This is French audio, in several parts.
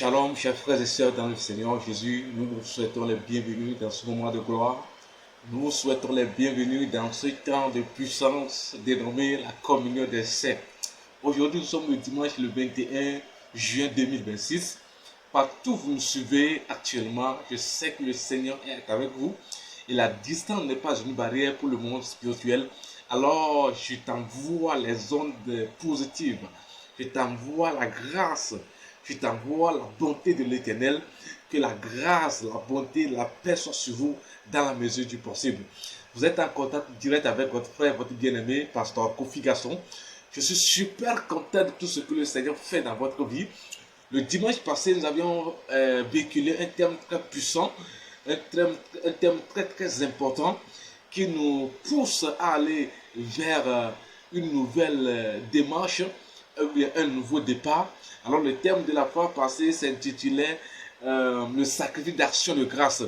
Shalom, chers frères et sœurs dans le Seigneur Jésus. Nous vous souhaitons les bienvenus dans ce moment de gloire. Nous vous souhaitons les bienvenus dans ce temps de puissance dénommé la communion des saints. Aujourd'hui, nous sommes le dimanche le 21 juin 2026. Partout où vous nous suivez actuellement, je sais que le Seigneur est avec vous. Et la distance n'est pas une barrière pour le monde spirituel. Alors, je t'envoie les ondes positives. Je t'envoie la grâce. Je t'envoie la bonté de l'Éternel. Que la grâce, la bonté, la paix soient sur vous dans la mesure du possible. Vous êtes en contact direct avec votre frère, votre bien-aimé, pasteur Kofi Gasson. Je suis super content de tout ce que le Seigneur fait dans votre vie. Le dimanche passé, nous avions véhiculé un thème très puissant, un thème très très important qui nous pousse à aller vers une nouvelle démarche, un nouveau départ. Alors le thème de la fois passée s'intitulait le sacrifice d'action de grâce.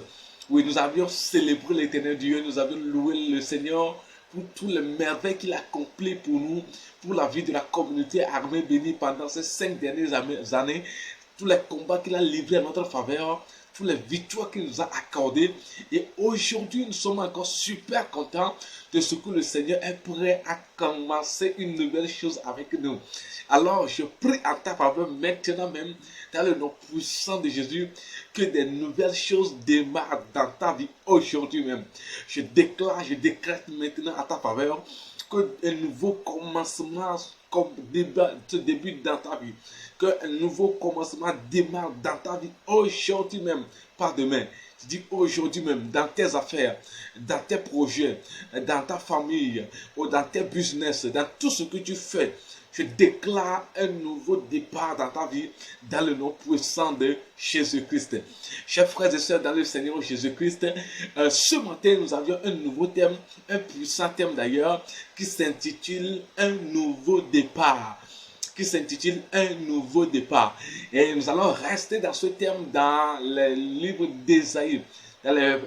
Oui, nous avions célébré l'Éternel Dieu, nous avions loué le Seigneur pour tous les merveilles qu'il a accompli pour nous, pour la vie de la communauté armée bénie pendant ces 5 dernières années, tous les combats qu'il a livrés à notre faveur, toutes les victoires qu'il nous a accordées. Et aujourd'hui, nous sommes encore super contents de ce que le Seigneur est prêt à commencer une nouvelle chose avec nous. Alors, je prie en ta faveur maintenant même, dans le nom puissant de Jésus, que des nouvelles choses démarrent dans ta vie aujourd'hui même. Je déclare, je décrète maintenant à ta faveur qu'un nouveau commencement se débute dans ta vie. Qu'un nouveau commencement démarre dans ta vie aujourd'hui même, pas demain. Je dis aujourd'hui même, dans tes affaires, dans tes projets, dans ta famille, ou dans tes business, dans tout ce que tu fais. Je déclare un nouveau départ dans ta vie, dans le nom puissant de Jésus-Christ. Chers frères et sœurs dans le Seigneur Jésus-Christ, ce matin nous avions un nouveau thème, un puissant thème d'ailleurs, qui s'intitule « Un nouveau départ ». Qui s'intitule Un nouveau départ. Et nous allons rester dans ce thème dans le livre d'Ésaïe, dans les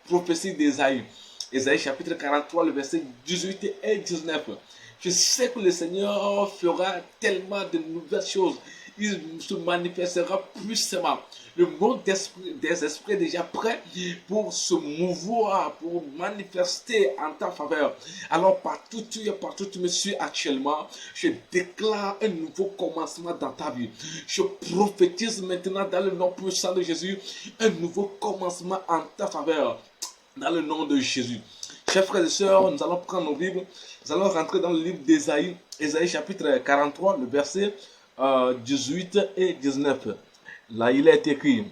prophéties d'Ésaïe. Ésaïe chapitre 43, le verset 18 et 19. Je sais que le Seigneur fera tellement de nouvelles choses. Il se manifestera puissamment. Le monde des esprits est déjà prêt pour se mouvoir, pour manifester en ta faveur. Alors partout où tu me suis actuellement, je déclare un nouveau commencement dans ta vie. Je prophétise maintenant dans le nom puissant de Jésus, un nouveau commencement en ta faveur. Dans le nom de Jésus. Chers frères et sœurs, nous allons prendre nos Bibles. Nous allons rentrer dans le livre d'Ésaïe. Ésaïe chapitre 43, le verset 18 et 19. Là, il est écrit.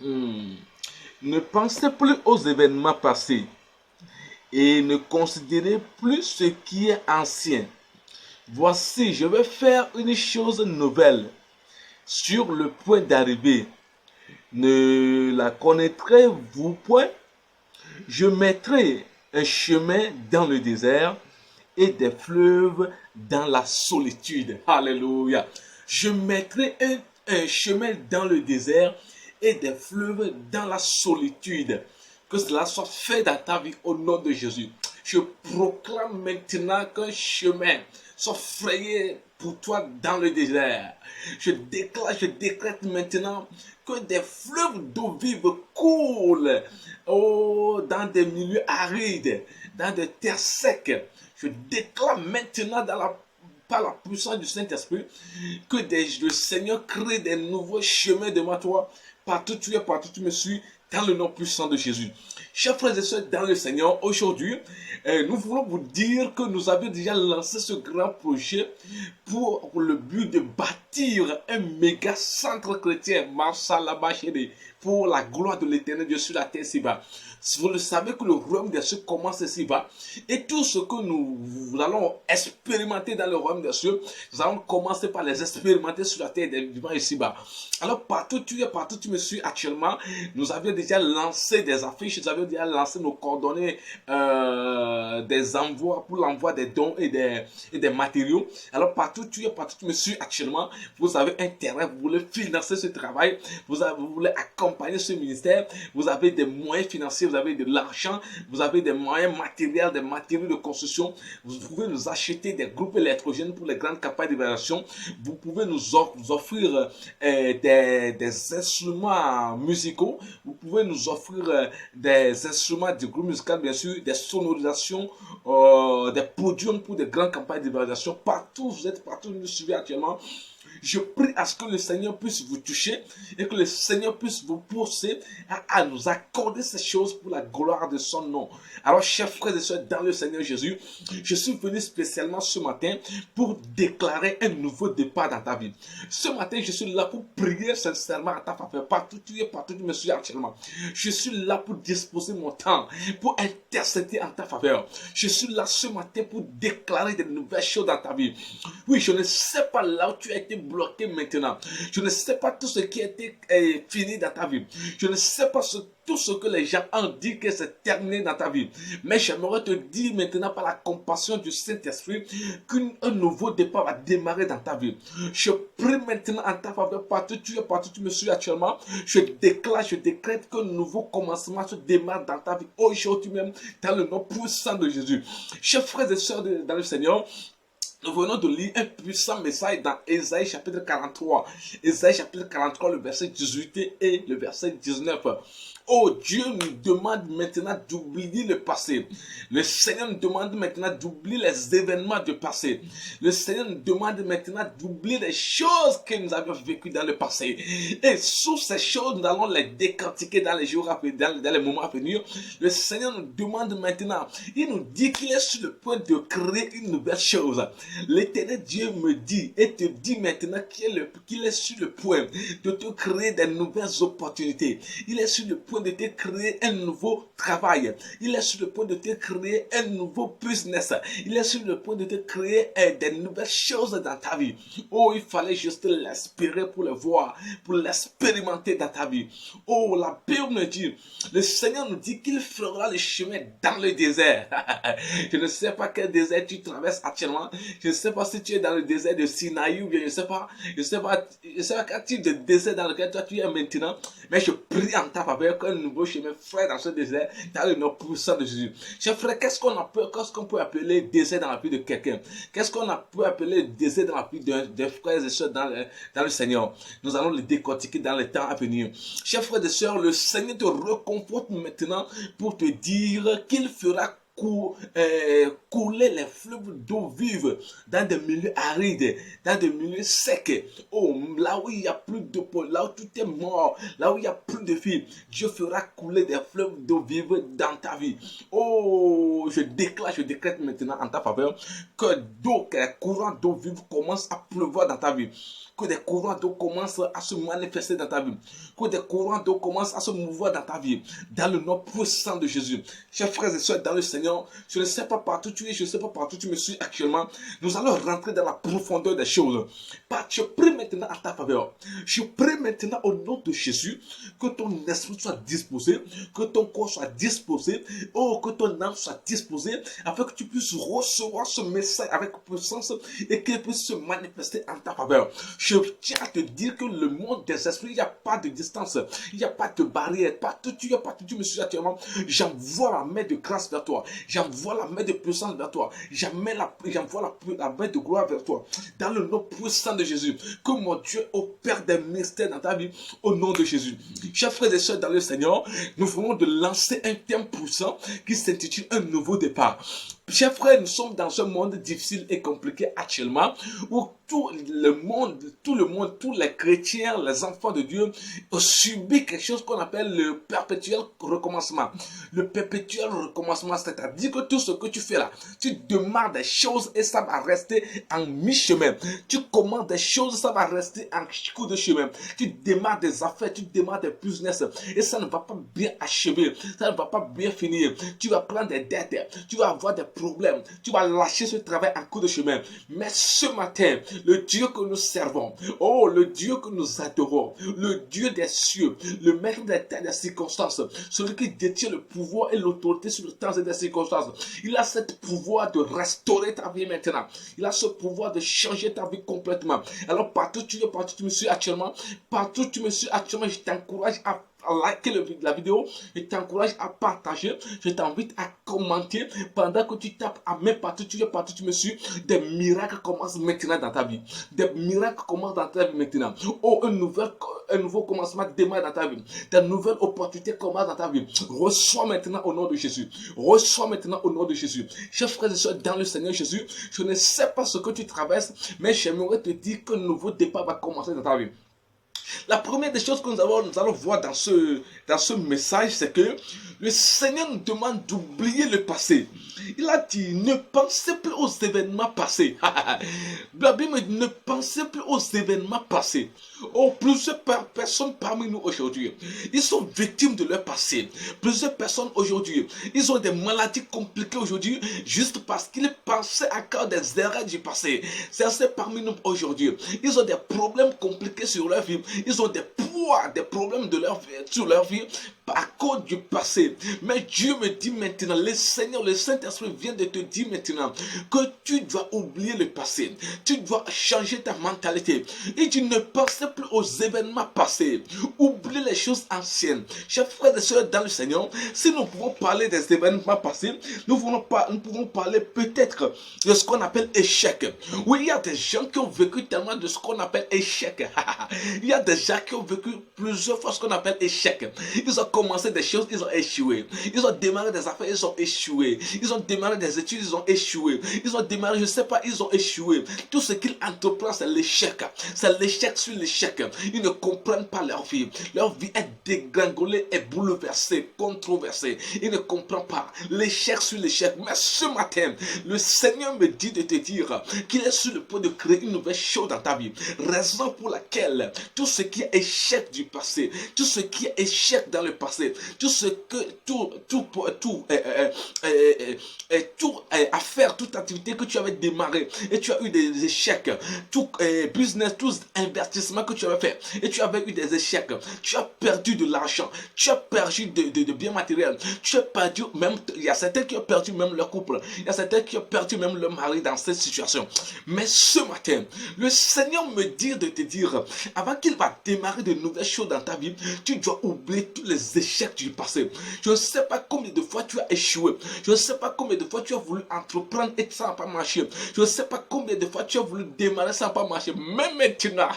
Ne pensez plus aux événements passés et ne considérez plus ce qui est ancien. Voici, je vais faire une chose nouvelle sur le point d'arriver. Ne la connaîtrez-vous point? Je mettrai un chemin dans le désert et des fleuves dans la solitude. Alléluia. Je mettrai un chemin dans le désert et des fleuves dans la solitude. Que cela soit fait dans ta vie au nom de Jésus. Je proclame maintenant qu'un chemin soit frayé pour toi dans le désert. Je décrète maintenant que des fleuves d'eau vive coulent dans des milieux arides, dans des terres secs. Je déclare maintenant par la puissance du Saint-Esprit que le Seigneur crée des nouveaux chemins devant toi. Partout où tu me suis, dans le nom puissant de Jésus. Chers frères et sœurs dans le Seigneur, aujourd'hui, nous voulons vous dire que nous avions déjà lancé ce grand projet pour le but de bâtir un méga centre chrétien, pour la gloire de l'Éternel Dieu sur la terre ci-bas. Vous le savez que le royaume des cieux commence ici-bas. Et tout ce que nous allons expérimenter dans le royaume des cieux, nous allons commencer par les expérimenter sur la terre ici-bas. Alors partout où tu me suis actuellement, nous avions déjà lancé des affiches, nous avions déjà lancé nos coordonnées, des envois pour l'envoi des dons et des matériaux. Alors partout où tu me suis actuellement, vous avez un terrain, vous voulez financer ce travail, vous voulez accompagner d'accompagner ce ministère. Vous avez des moyens financiers, vous avez de l'argent, vous avez des moyens matériels, des matériaux de construction. Vous pouvez nous acheter des groupes électrogènes pour les grandes campagnes d'évaluation. Vous pouvez nous offrir des instruments musicaux. Vous pouvez nous offrir des instruments du groupe musical, bien sûr, des sonorisations, des podiums pour des grandes campagnes d'évaluation. Partout, vous êtes partout, vous nous suivez actuellement. Je prie à ce que le Seigneur puisse vous toucher et que le Seigneur puisse vous pousser à nous accorder ces choses pour la gloire de son nom. Alors, chers frères et sœurs, dans le Seigneur Jésus, je suis venu spécialement ce matin pour déclarer un nouveau départ dans ta vie. Ce matin, je suis là pour prier sincèrement à ta faveur. Partout tu es, partout tu me suis actuellement. Je suis là pour disposer mon temps, pour intercéder en ta faveur. Je suis là ce matin pour déclarer de nouvelles choses dans ta vie. Oui, je ne sais pas là où tu as été bloqué maintenant. Je ne sais pas tout ce qui a été fini dans ta vie. Je ne sais pas tout ce que les gens ont dit que c'est terminé dans ta vie. Mais j'aimerais te dire maintenant par la compassion du Saint-Esprit qu'un nouveau départ va démarrer dans ta vie. Je prie maintenant en ta faveur partout tu me suis actuellement. Je décrète qu'un nouveau commencement se démarre dans ta vie aujourd'hui même dans le nom puissant de Jésus. Chers frères et sœurs dans le Seigneur, nous venons de lire un puissant message dans Ésaïe chapitre 43. Ésaïe chapitre 43, le verset 18 et le verset 19. Oh, Dieu nous demande maintenant d'oublier le passé. Le Seigneur nous demande maintenant d'oublier les événements du passé. Le Seigneur nous demande maintenant d'oublier les choses que nous avions vécues dans le passé. Et sous ces choses, nous allons les décortiquer dans les jours à venir, dans les moments à venir. Le Seigneur nous demande maintenant, il nous dit qu'il est sur le point de créer une nouvelle chose. L'Éternel Dieu me dit et te dit maintenant qu'il est sur le point de te créer des nouvelles opportunités. Il est sur le point de te créer un nouveau travail. Il est sur le point de te créer un nouveau business. Il est sur le point de te créer des nouvelles choses dans ta vie. Oh, il fallait juste l'espérer pour le voir, pour l'expérimenter dans ta vie. Oh, la Bible me dit, le Seigneur nous dit qu'il fera le chemin dans le désert. Je ne sais pas quel désert tu traverses actuellement. Je ne sais pas si tu es dans le désert de Sinaï ou bien je ne sais pas quel type de désert dans lequel toi tu es maintenant. Mais je prie en ta faveur qu'un nouveau chemin frère dans ce désert, dans le nom puissant de Jésus. Chers frères, qu'est-ce qu'on peut appeler désert dans la vie de quelqu'un? Qu'est-ce qu'on peut appeler désert dans la vie de frères et sœurs dans le Seigneur? Nous allons le décortiquer dans les temps à venir. Chers frères et sœurs, le Seigneur te reconforte maintenant pour te dire qu'il fera couler les fleuves d'eau vive dans des milieux arides, dans des milieux secs. Oh, là où il n'y a plus de peau, là où tout est mort, là où il n'y a plus de vie, Dieu fera couler des fleuves d'eau vive dans ta vie. Oh, je décrète maintenant en ta faveur que les courants d'eau vive commencent à pleuvoir dans ta vie. Que des courants d'eau commencent à se manifester dans ta vie. Que des courants d'eau commencent à se mouvoir dans ta vie. Dans le nom puissant de Jésus. Chers frères et sœurs dans le Seigneur, je ne sais pas partout tu es, je ne sais pas partout tu me suis actuellement. Nous allons rentrer dans la profondeur des choses. Je prie maintenant à ta faveur. Je prie maintenant au nom de Jésus que ton esprit soit disposé, que ton corps soit disposé, oh, que ton âme soit disposée, afin que tu puisses recevoir ce message avec puissance et qu'il puisse se manifester en ta faveur. Je tiens à te dire que le monde des esprits, il n'y a pas de distance, il n'y a pas de barrière. Partout tu me suis actuellement, j'envoie la main de grâce vers toi, j'envoie la main de puissance vers toi, j'envoie la main de gloire vers toi, dans le nom puissant de Jésus. Que mon Dieu opère des mystères dans ta vie, au nom de Jésus. Chers frères et sœurs dans le Seigneur, nous venons de lancer un thème puissant qui s'intitule un nouveau départ. Chers frères, nous sommes dans un monde difficile et compliqué actuellement où tout le monde, tous les chrétiens, les enfants de Dieu ont subi quelque chose qu'on appelle le perpétuel recommencement. Le perpétuel recommencement, c'est-à-dire que tout ce que tu fais là, tu demandes des choses et ça va rester en mi-chemin. Tu commandes des choses, ça va rester en coup de chemin. Tu démarres des affaires, tu démarres des business et ça ne va pas bien achever, ça ne va pas bien finir. Tu vas prendre des dettes, tu vas avoir des problème, tu vas lâcher ce travail en cours de chemin. Mais ce matin, le Dieu que nous servons, oh, le Dieu que nous adorons, le Dieu des cieux, le maître des temps et des circonstances, celui qui détient le pouvoir et l'autorité sur le temps et des circonstances, il a ce pouvoir de restaurer ta vie maintenant. Il a ce pouvoir de changer ta vie complètement. Alors partout tu me suis actuellement, je t'encourage à à liker la vidéo, je t'encourage à partager, je t'invite à commenter pendant que tu tapes à main partout, tu me suis. Des miracles commencent maintenant dans ta vie. Des miracles commencent dans ta vie maintenant. Oh, un nouveau commencement démarre dans ta vie. Des nouvelles opportunités commencent dans ta vie. Reçois maintenant au nom de Jésus. Reçois maintenant au nom de Jésus. Chers frères et sœurs, dans le Seigneur Jésus, je ne sais pas ce que tu traverses, mais j'aimerais te dire qu'un nouveau départ va commencer dans ta vie. La première des choses que nous allons voir dans ce message, c'est que le Seigneur nous demande d'oublier le passé. Il a dit, ne pensez plus aux événements passés. La Bible dit, ne pensez plus aux événements passés. Oh, plusieurs personnes parmi nous aujourd'hui, ils sont victimes de leur passé. Plusieurs personnes aujourd'hui, ils ont des maladies compliquées aujourd'hui, juste parce qu'ils pensaient encore des erreurs du passé. Certains parmi nous aujourd'hui, ils ont des problèmes compliqués sur leur vie. Ils ont des poids, des problèmes sur leur vie à cause du passé. Mais Dieu me dit maintenant, le Seigneur, le Saint-Esprit vient de te dire maintenant que tu dois oublier le passé. Tu dois changer ta mentalité. Et tu ne penses plus aux événements passés. Oublie les choses anciennes. Chers frères et sœurs dans le Seigneur, si nous pouvons parler des événements passés, nous pouvons parler peut-être de ce qu'on appelle échec. Oui, il y a des gens qui ont vécu tellement de ce qu'on appelle échec. Il y a des gens qui ont vécu plusieurs fois ce qu'on appelle échec. Ils ont commencé des choses, ils ont échoué. Ils ont démarré des affaires, ils ont échoué. Ils ont démarré des études, ils ont échoué. Ils ont démarré, je ne sais pas, ils ont échoué. Tout ce qu'ils entreprennent, c'est l'échec. C'est l'échec sur l'échec. Ils ne comprennent pas leur vie. Leur vie est dégringolée, est bouleversée, controversée. Ils ne comprennent pas l'échec sur l'échec. Mais ce matin, le Seigneur me dit de te dire qu'il est sur le point de créer une nouvelle chose dans ta vie. Raison pour laquelle tout ce qui est échec du passé, tout ce qui est échec dans le passé, tout ce que affaire, toute activité que tu avais démarré et tu as eu des échecs, tout business, tout investissement que tu avais fait et tu avais eu des échecs, tu as perdu de l'argent, tu as perdu de biens matériels, tu as perdu même, il y a certains qui ont perdu même leur couple, il y a certains qui ont perdu même leur mari dans cette situation. Mais ce matin, le Seigneur me dit de te dire, avant qu'il va démarrer de nouvelles choses dans ta vie, tu dois oublier tous les échecs du passé. Je ne sais pas combien de fois tu as échoué. Je ne sais pas combien de fois tu as voulu entreprendre et ça n'a pas marché. Je ne sais pas combien de fois tu as voulu démarrer, ça n'a pas marché. Mais maintenant,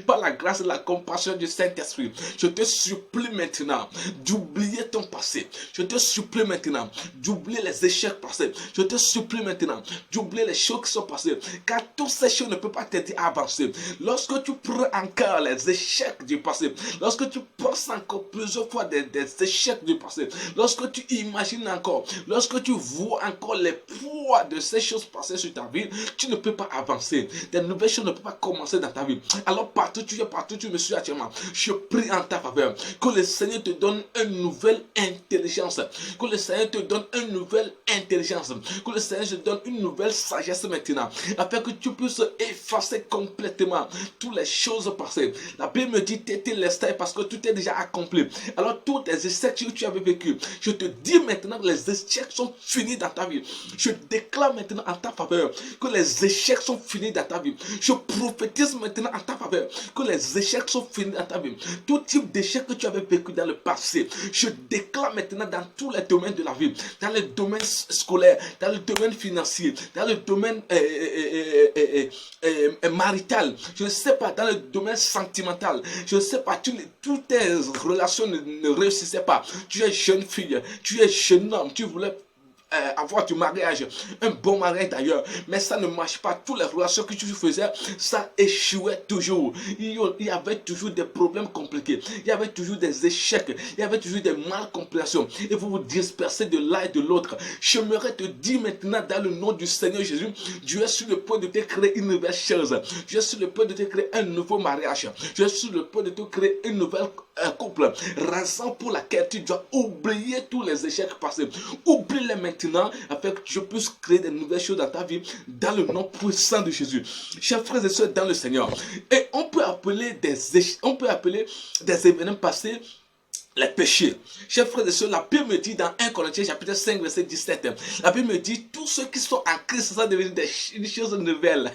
par la grâce et la compassion du Saint-Esprit, je te supplie maintenant d'oublier ton passé. Je te supplie maintenant d'oublier les échecs passés. Je te supplie maintenant d'oublier les choses qui sont passées. Car toutes ces choses ne peuvent pas t'aider à avancer. Lorsque tu prends encore les échecs du passé, lorsque tu penses encore plusieurs fois des échecs du passé, lorsque tu imagines encore, lorsque tu vois encore les poids de ces choses passées sur ta vie, tu ne peux pas avancer. Des nouvelles choses ne peuvent pas commencer dans ta vie. Alors partout tu me suis actuellement, je prie en ta faveur que le Seigneur te donne une nouvelle intelligence, que le Seigneur te donne une nouvelle intelligence, que le Seigneur te donne une nouvelle sagesse maintenant, afin que tu puisses effacer complètement toutes les choses passées. La Bible me dit t'étais l'esté parce que tout est déjà accompli. Alors tous les échecs que tu avais vécu, je te dis maintenant que les échecs sont finis dans ta vie. Je déclare maintenant en ta faveur que les échecs sont finis dans ta vie. Je prophétise maintenant en ta faveur que les échecs sont finis dans ta vie. Tout type d'échec que tu avais vécu dans le passé, je déclare maintenant dans tous les domaines de la vie, dans le domaine scolaire, dans le domaine financier, dans le domaine marital, je ne sais pas, dans le domaine sentimental, je ne sais pas, toutes tes relations ne réussissaient pas. Tu es jeune fille, tu es jeune homme, tu voulais avoir du mariage, un bon mariage d'ailleurs, mais ça ne marche pas. Toutes les relations que tu faisais, ça échouait toujours. Il y avait toujours des problèmes compliqués, il y avait toujours des échecs, il y avait toujours des malcompréhensions, et vous vous dispersez de l'un et de l'autre. J'aimerais te dire maintenant, dans le nom du Seigneur Jésus, Dieu est sur le point de te créer une nouvelle chose. Dieu est sur le point de te créer un nouveau mariage. Dieu est sur le point de te créer une nouvelle couple. Raison pour laquelle tu dois oublier tous les échecs passés. Oublie-les maintenant afin que je puisse créer de nouvelles choses dans ta vie dans le nom puissant de Jésus. Chers frères et sœurs dans le Seigneur, et on peut appeler des événements passés les péchés. Chers frères et sœurs, la Bible me dit dans 1 Corinthiens chapitre 5 verset 17, la Bible me dit tous ceux qui sont en Christ sont devenus des choses nouvelles.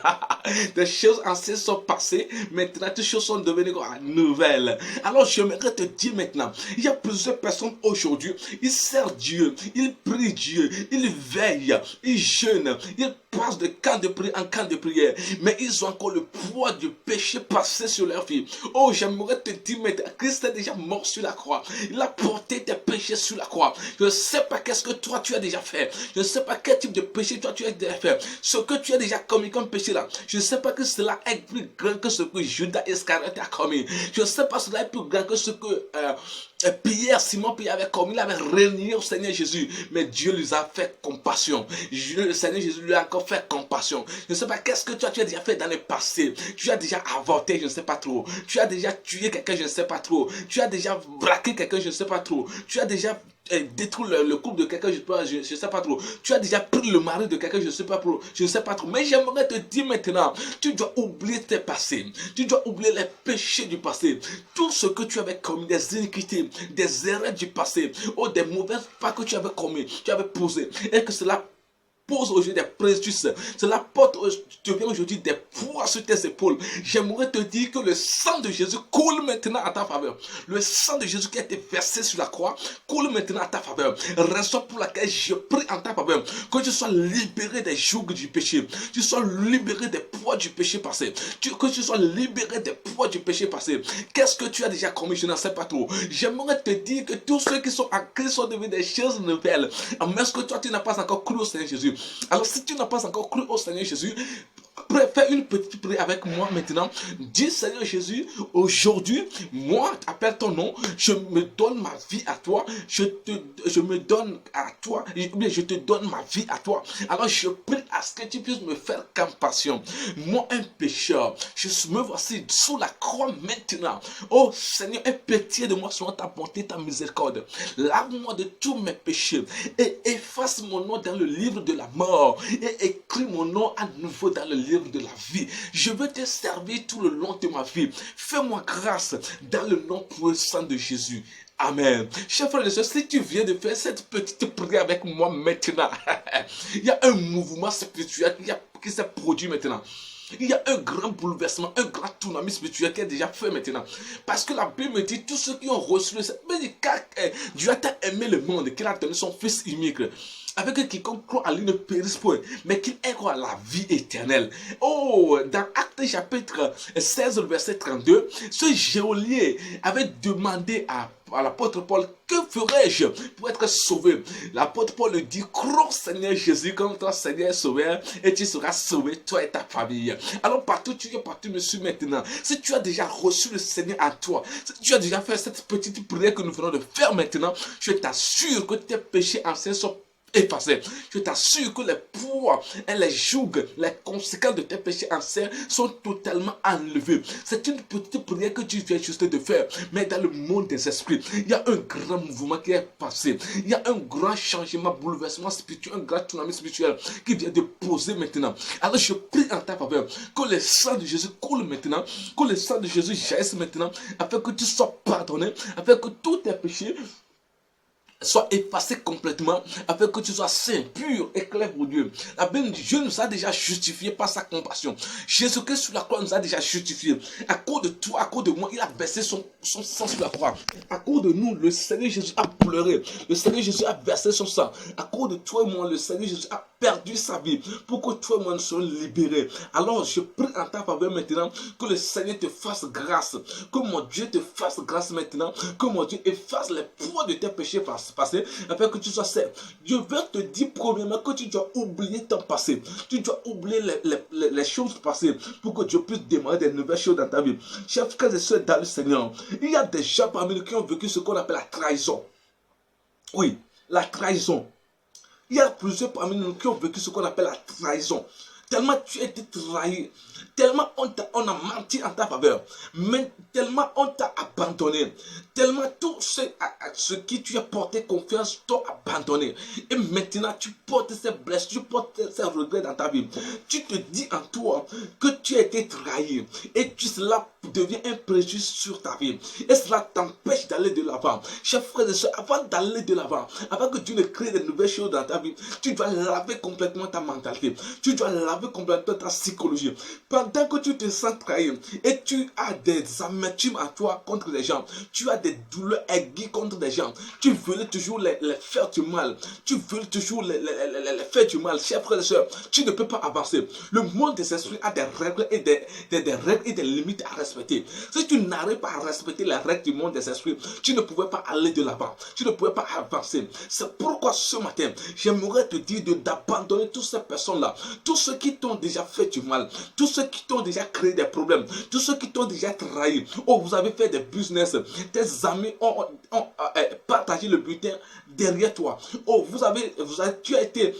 Des choses anciennes sont passées, maintenant toutes choses sont devenues nouvelles. Alors j'aimerais te dire maintenant, il y a plusieurs personnes aujourd'hui, ils servent Dieu, ils prient Dieu, ils veillent, ils jeûnent, ils passent de camp de prière en camp de prière, mais ils ont encore le poids du péché passé sur leur vie. Oh, j'aimerais te dire maintenant, Christ est déjà mort sur la croix. Il a porté tes péchés sur la croix. Je ne sais pas qu'est-ce que toi tu as déjà fait. Je ne sais pas quel type de péché toi tu as déjà fait. Ce que tu as déjà commis comme péché là. Je ne sais pas que cela est plus grand que ce que Judas Iscariote a commis. Je ne sais pas si cela est plus grand que ce que Pierre, Simon Pierre avait commis. Il avait renié au Seigneur Jésus. Mais Dieu lui a fait compassion. Le Seigneur Jésus lui a encore fait compassion. Je ne sais pas qu'est-ce que toi tu as déjà fait dans le passé. Tu as déjà avorté, je ne sais pas trop. Tu as déjà tué quelqu'un, je ne sais pas trop. Tu as déjà braqué quelqu'un, je ne sais pas trop. Tu as déjà détruit le couple de quelqu'un, je ne sais pas trop. Tu as déjà pris le mari de quelqu'un, je ne sais pas trop. Je ne sais pas trop. Mais j'aimerais te dire maintenant, tu dois oublier tes passés. Tu dois oublier les péchés du passé. Tout ce que tu avais commis, des iniquités, des erreurs du passé, ou des mauvaises pas que tu avais commis, tu avais posé, et que cela pose aujourd'hui des préjudices. Cela porte, devient aujourd'hui des poids sur tes épaules. J'aimerais te dire que le sang de Jésus coule maintenant à ta faveur. Le sang de Jésus qui a été versé sur la croix coule maintenant à ta faveur. Raison pour laquelle je prie en ta faveur que tu sois libéré des jougs du péché. Tu sois libéré des poids du péché passé. Que tu sois libéré des poids du péché passé. Qu'est-ce que tu as déjà commis? Je n'en sais pas trop. J'aimerais te dire que tous ceux qui sont en Christ sont devenus des choses nouvelles. Mais est-ce que toi tu n'as pas encore cru au Seigneur Jésus? Alors si tu n'as pas encore cru au Seigneur Jésus, fais une petite prière avec moi maintenant. Dis Seigneur Jésus, aujourd'hui, moi, appelle ton nom, je me donne ma vie à toi, je me donne à toi, je te donne ma vie à toi. Alors je prie à ce que tu puisses me faire compassion. Moi, un pécheur, je me voici sous la croix maintenant. Oh Seigneur, aie pitié de moi selon ta bonté, ta miséricorde. Lave-moi de tous mes péchés et efface mon nom dans le livre de la mort et écris mon nom à nouveau dans le livre de la vie. Je veux te servir tout le long de ma vie. Fais-moi grâce dans le nom puissant de Jésus. Amen. Chers frères et sœurs, si tu viens de faire cette petite prière avec moi maintenant, il y a un mouvement spirituel qui s'est produit maintenant. Il y a un grand bouleversement, un grand tournament spirituel qui est déjà fait maintenant. Parce que la Bible me dit, tous ceux qui ont reçu le Seigneur, car Dieu a aimé le monde, qu'il a donné son Fils unique, avec quiconque croit à lui ne périsse point, mais qu'il ait quoi la vie éternelle. Oh, dans Actes chapitre 16, verset 32, ce geôlier avait demandé à l'apôtre Paul, que ferais-je pour être sauvé? L'apôtre Paul lui dit, crois Seigneur Jésus comme toi Seigneur sauveur, et tu seras sauvé, toi et ta famille. Alors partout tu es parti, monsieur, maintenant, si tu as déjà reçu le Seigneur à toi, si tu as déjà fait cette petite prière que nous venons de faire maintenant, je t'assure que tes péchés anciens sont effacés. Je t'assure que les poids et les jougs, les conséquences de tes péchés anciens sont totalement enlevés. C'est une petite prière que tu viens juste de faire. Mais dans le monde des esprits, il y a un grand mouvement qui est passé. Il y a un grand changement, bouleversement spirituel, un grand tournament spirituel qui vient de poser maintenant. Alors je prie en ta faveur que le sang de Jésus coule maintenant, que le sang de Jésus jaillisse maintenant, afin que tu sois pardonné, afin que tous tes péchés soit effacé complètement, afin que tu sois saint, pur et clair pour Dieu. La Bible dit, Dieu nous a déjà justifiés par sa compassion. Jésus-Christ sur la croix nous a déjà justifiés. À cause de toi, à cause de moi, il a versé son sang sur la croix. À cause de nous, le Seigneur Jésus a pleuré. Le Seigneur Jésus a versé son sang. À cause de toi et moi, le Seigneur Jésus a perdu sa vie pour que toi et moi nous soyons libérés. Alors je prie en ta faveur maintenant que le Seigneur te fasse grâce. Que mon Dieu te fasse grâce maintenant. Que mon Dieu efface les poids de tes péchés passé, afin que tu sois saint. Je veux te dire premièrement que tu dois oublier ton passé. Tu dois oublier les choses passées pour que Dieu puisse démarrer des nouvelles choses dans ta vie. Chers frères et sœurs dans le Seigneur, il y a des gens parmi nous qui ont vécu ce qu'on appelle la trahison. Oui, la trahison. Il y a plusieurs parmi nous qui ont vécu ce qu'on appelle la trahison. tellement tu as été trahi, tellement on a menti en ta faveur, mais tellement on t'a abandonné, tellement tout ce qui tu as porté confiance t'ont abandonné. Et maintenant tu portes ces blessures, tu portes ces regrets dans ta vie. Tu te dis en toi que tu as été trahi et cela devient un préjudice sur ta vie. Et cela t'empêche d'aller de l'avant. Chers frères et sœurs, avant d'aller de l'avant, avant que Dieu ne crée de nouvelles choses dans ta vie, tu dois laver complètement ta mentalité. Tu dois laver complètement ta psychologie. Pendant que tu te sens trahi et tu as des amertumes à toi contre les gens, tu as des douleurs aiguës contre les gens, tu veux toujours les faire du mal, tu veux toujours les faire du mal, chers frères et sœurs, tu ne peux pas avancer. Le monde des esprits a des règles et des règles et des limites à respecter. Si tu n'arrives pas à respecter les règles du monde des esprits, tu ne pouvais pas aller de l'avant, tu ne pouvais pas avancer. C'est pourquoi ce matin, j'aimerais te dire d'abandonner toutes ces personnes-là, tous ceux qui t'ont déjà fait du mal, tous ceux qui t'ont déjà créé des problèmes, tous ceux qui t'ont déjà trahi. Oh, vous avez fait des business, tes amis ont partagé le butin derrière toi. Oh, tu as été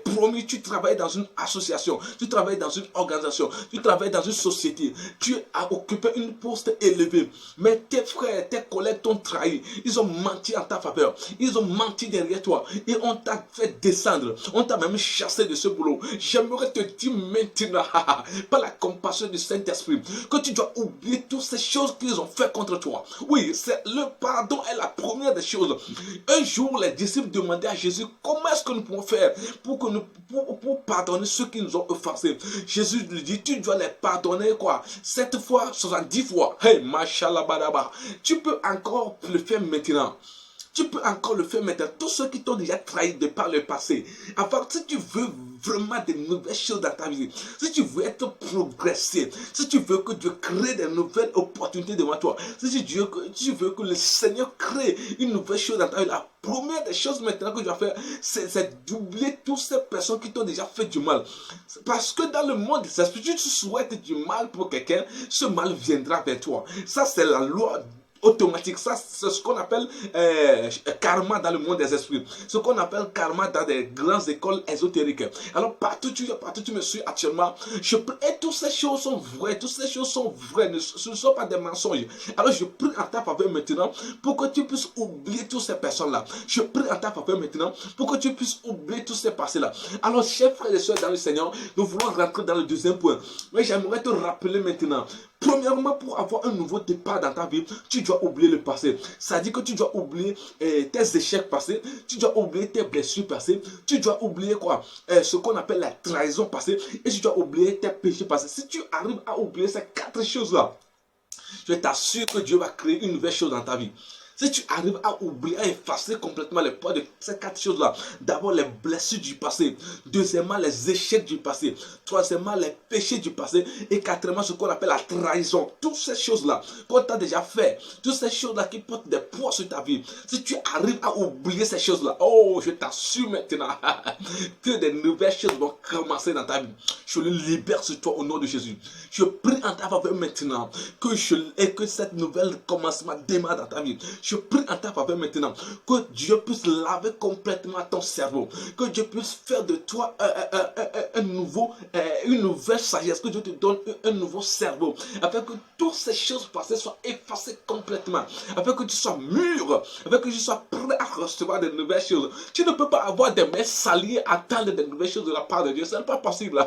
promis, tu travailles dans une association, tu travailles dans une organisation, tu travailles dans une société, tu as occupé une poste élevée, mais tes frères, tes collègues t'ont trahi, ils ont menti en ta faveur, ils ont menti derrière toi et on t'a fait descendre, on t'a même chassé de ce boulot. J'aimerais te dire maintenant, par la compassion du Saint-Esprit, que tu dois oublier toutes ces choses qu'ils ont fait contre toi. Oui, le pardon est la première des choses. Un jour, les disciples demandaient à Jésus, comment est-ce que nous pouvons faire pour pardonner ceux qui nous ont offensés. Jésus lui dit, tu dois les pardonner quoi? 7 fois, 70 fois. Hey, mashallah badaba. Tu peux encore le faire maintenant. Tu peux encore le faire maintenant. Tous ceux qui t'ont déjà trahi de par le passé. Enfin, si tu veux vraiment de nouvelles choses dans ta vie, si tu veux être progressé, si tu veux que Dieu crée de nouvelles opportunités devant toi, si tu veux que le Seigneur crée une nouvelle chose dans ta vie, la première des choses maintenant que tu dois faire, c'est d'oublier toutes ces personnes qui t'ont déjà fait du mal. Parce que dans le monde des esprits, si tu souhaites du mal pour quelqu'un, ce mal viendra vers toi. Ça, c'est la loi automatique. Ça, c'est ce qu'on appelle karma dans le monde des esprits. Ce qu'on appelle karma dans des grandes écoles ésotériques. Alors, partout tu me suis actuellement, et toutes ces choses sont vraies. Toutes ces choses sont vraies. Ce ne sont pas des mensonges. Alors, je prie en ta faveur maintenant pour que tu puisses oublier toutes ces personnes-là. Je prie en ta faveur maintenant pour que tu puisses oublier tous ces passés-là. Alors, chers frères et sœurs dans le Seigneur, nous voulons rentrer dans le deuxième point. Mais j'aimerais te rappeler maintenant. Premièrement, pour avoir un nouveau départ dans ta vie, tu dois oublier le passé. Ça dit que tu dois oublier tes échecs passés, tu dois oublier tes blessures passées, tu dois oublier quoi, ce qu'on appelle la trahison passée, et tu dois oublier tes péchés passés. Si tu arrives à oublier ces 4 choses-là, je t'assure que Dieu va créer une nouvelle chose dans ta vie. Si tu arrives à oublier, à effacer complètement le poids de ces 4 choses-là, d'abord les blessures du passé, deuxièmement les échecs du passé, troisièmement les péchés du passé, et quatrièmement ce qu'on appelle la trahison. Toutes ces choses-là qu'on t'a déjà fait, toutes ces choses-là qui portent des poids sur ta vie, si tu arrives à oublier ces choses-là, oh, je t'assure maintenant que des nouvelles choses vont commencer dans ta vie. Je le libère sur toi au nom de Jésus. Je prie en ta faveur maintenant que cette nouvelle commencement démarre dans ta vie. Je prie en ta faveur maintenant que Dieu puisse laver complètement ton cerveau, que Dieu puisse faire de toi une nouvelle sagesse, que Dieu te donne un nouveau cerveau, afin que toutes ces choses passées soient effacées complètement, afin que tu sois mûr, afin que tu sois prêt à recevoir de nouvelles choses. Tu ne peux pas avoir des mains saliées à attendre de nouvelles choses de la part de Dieu, ce n'est pas possible.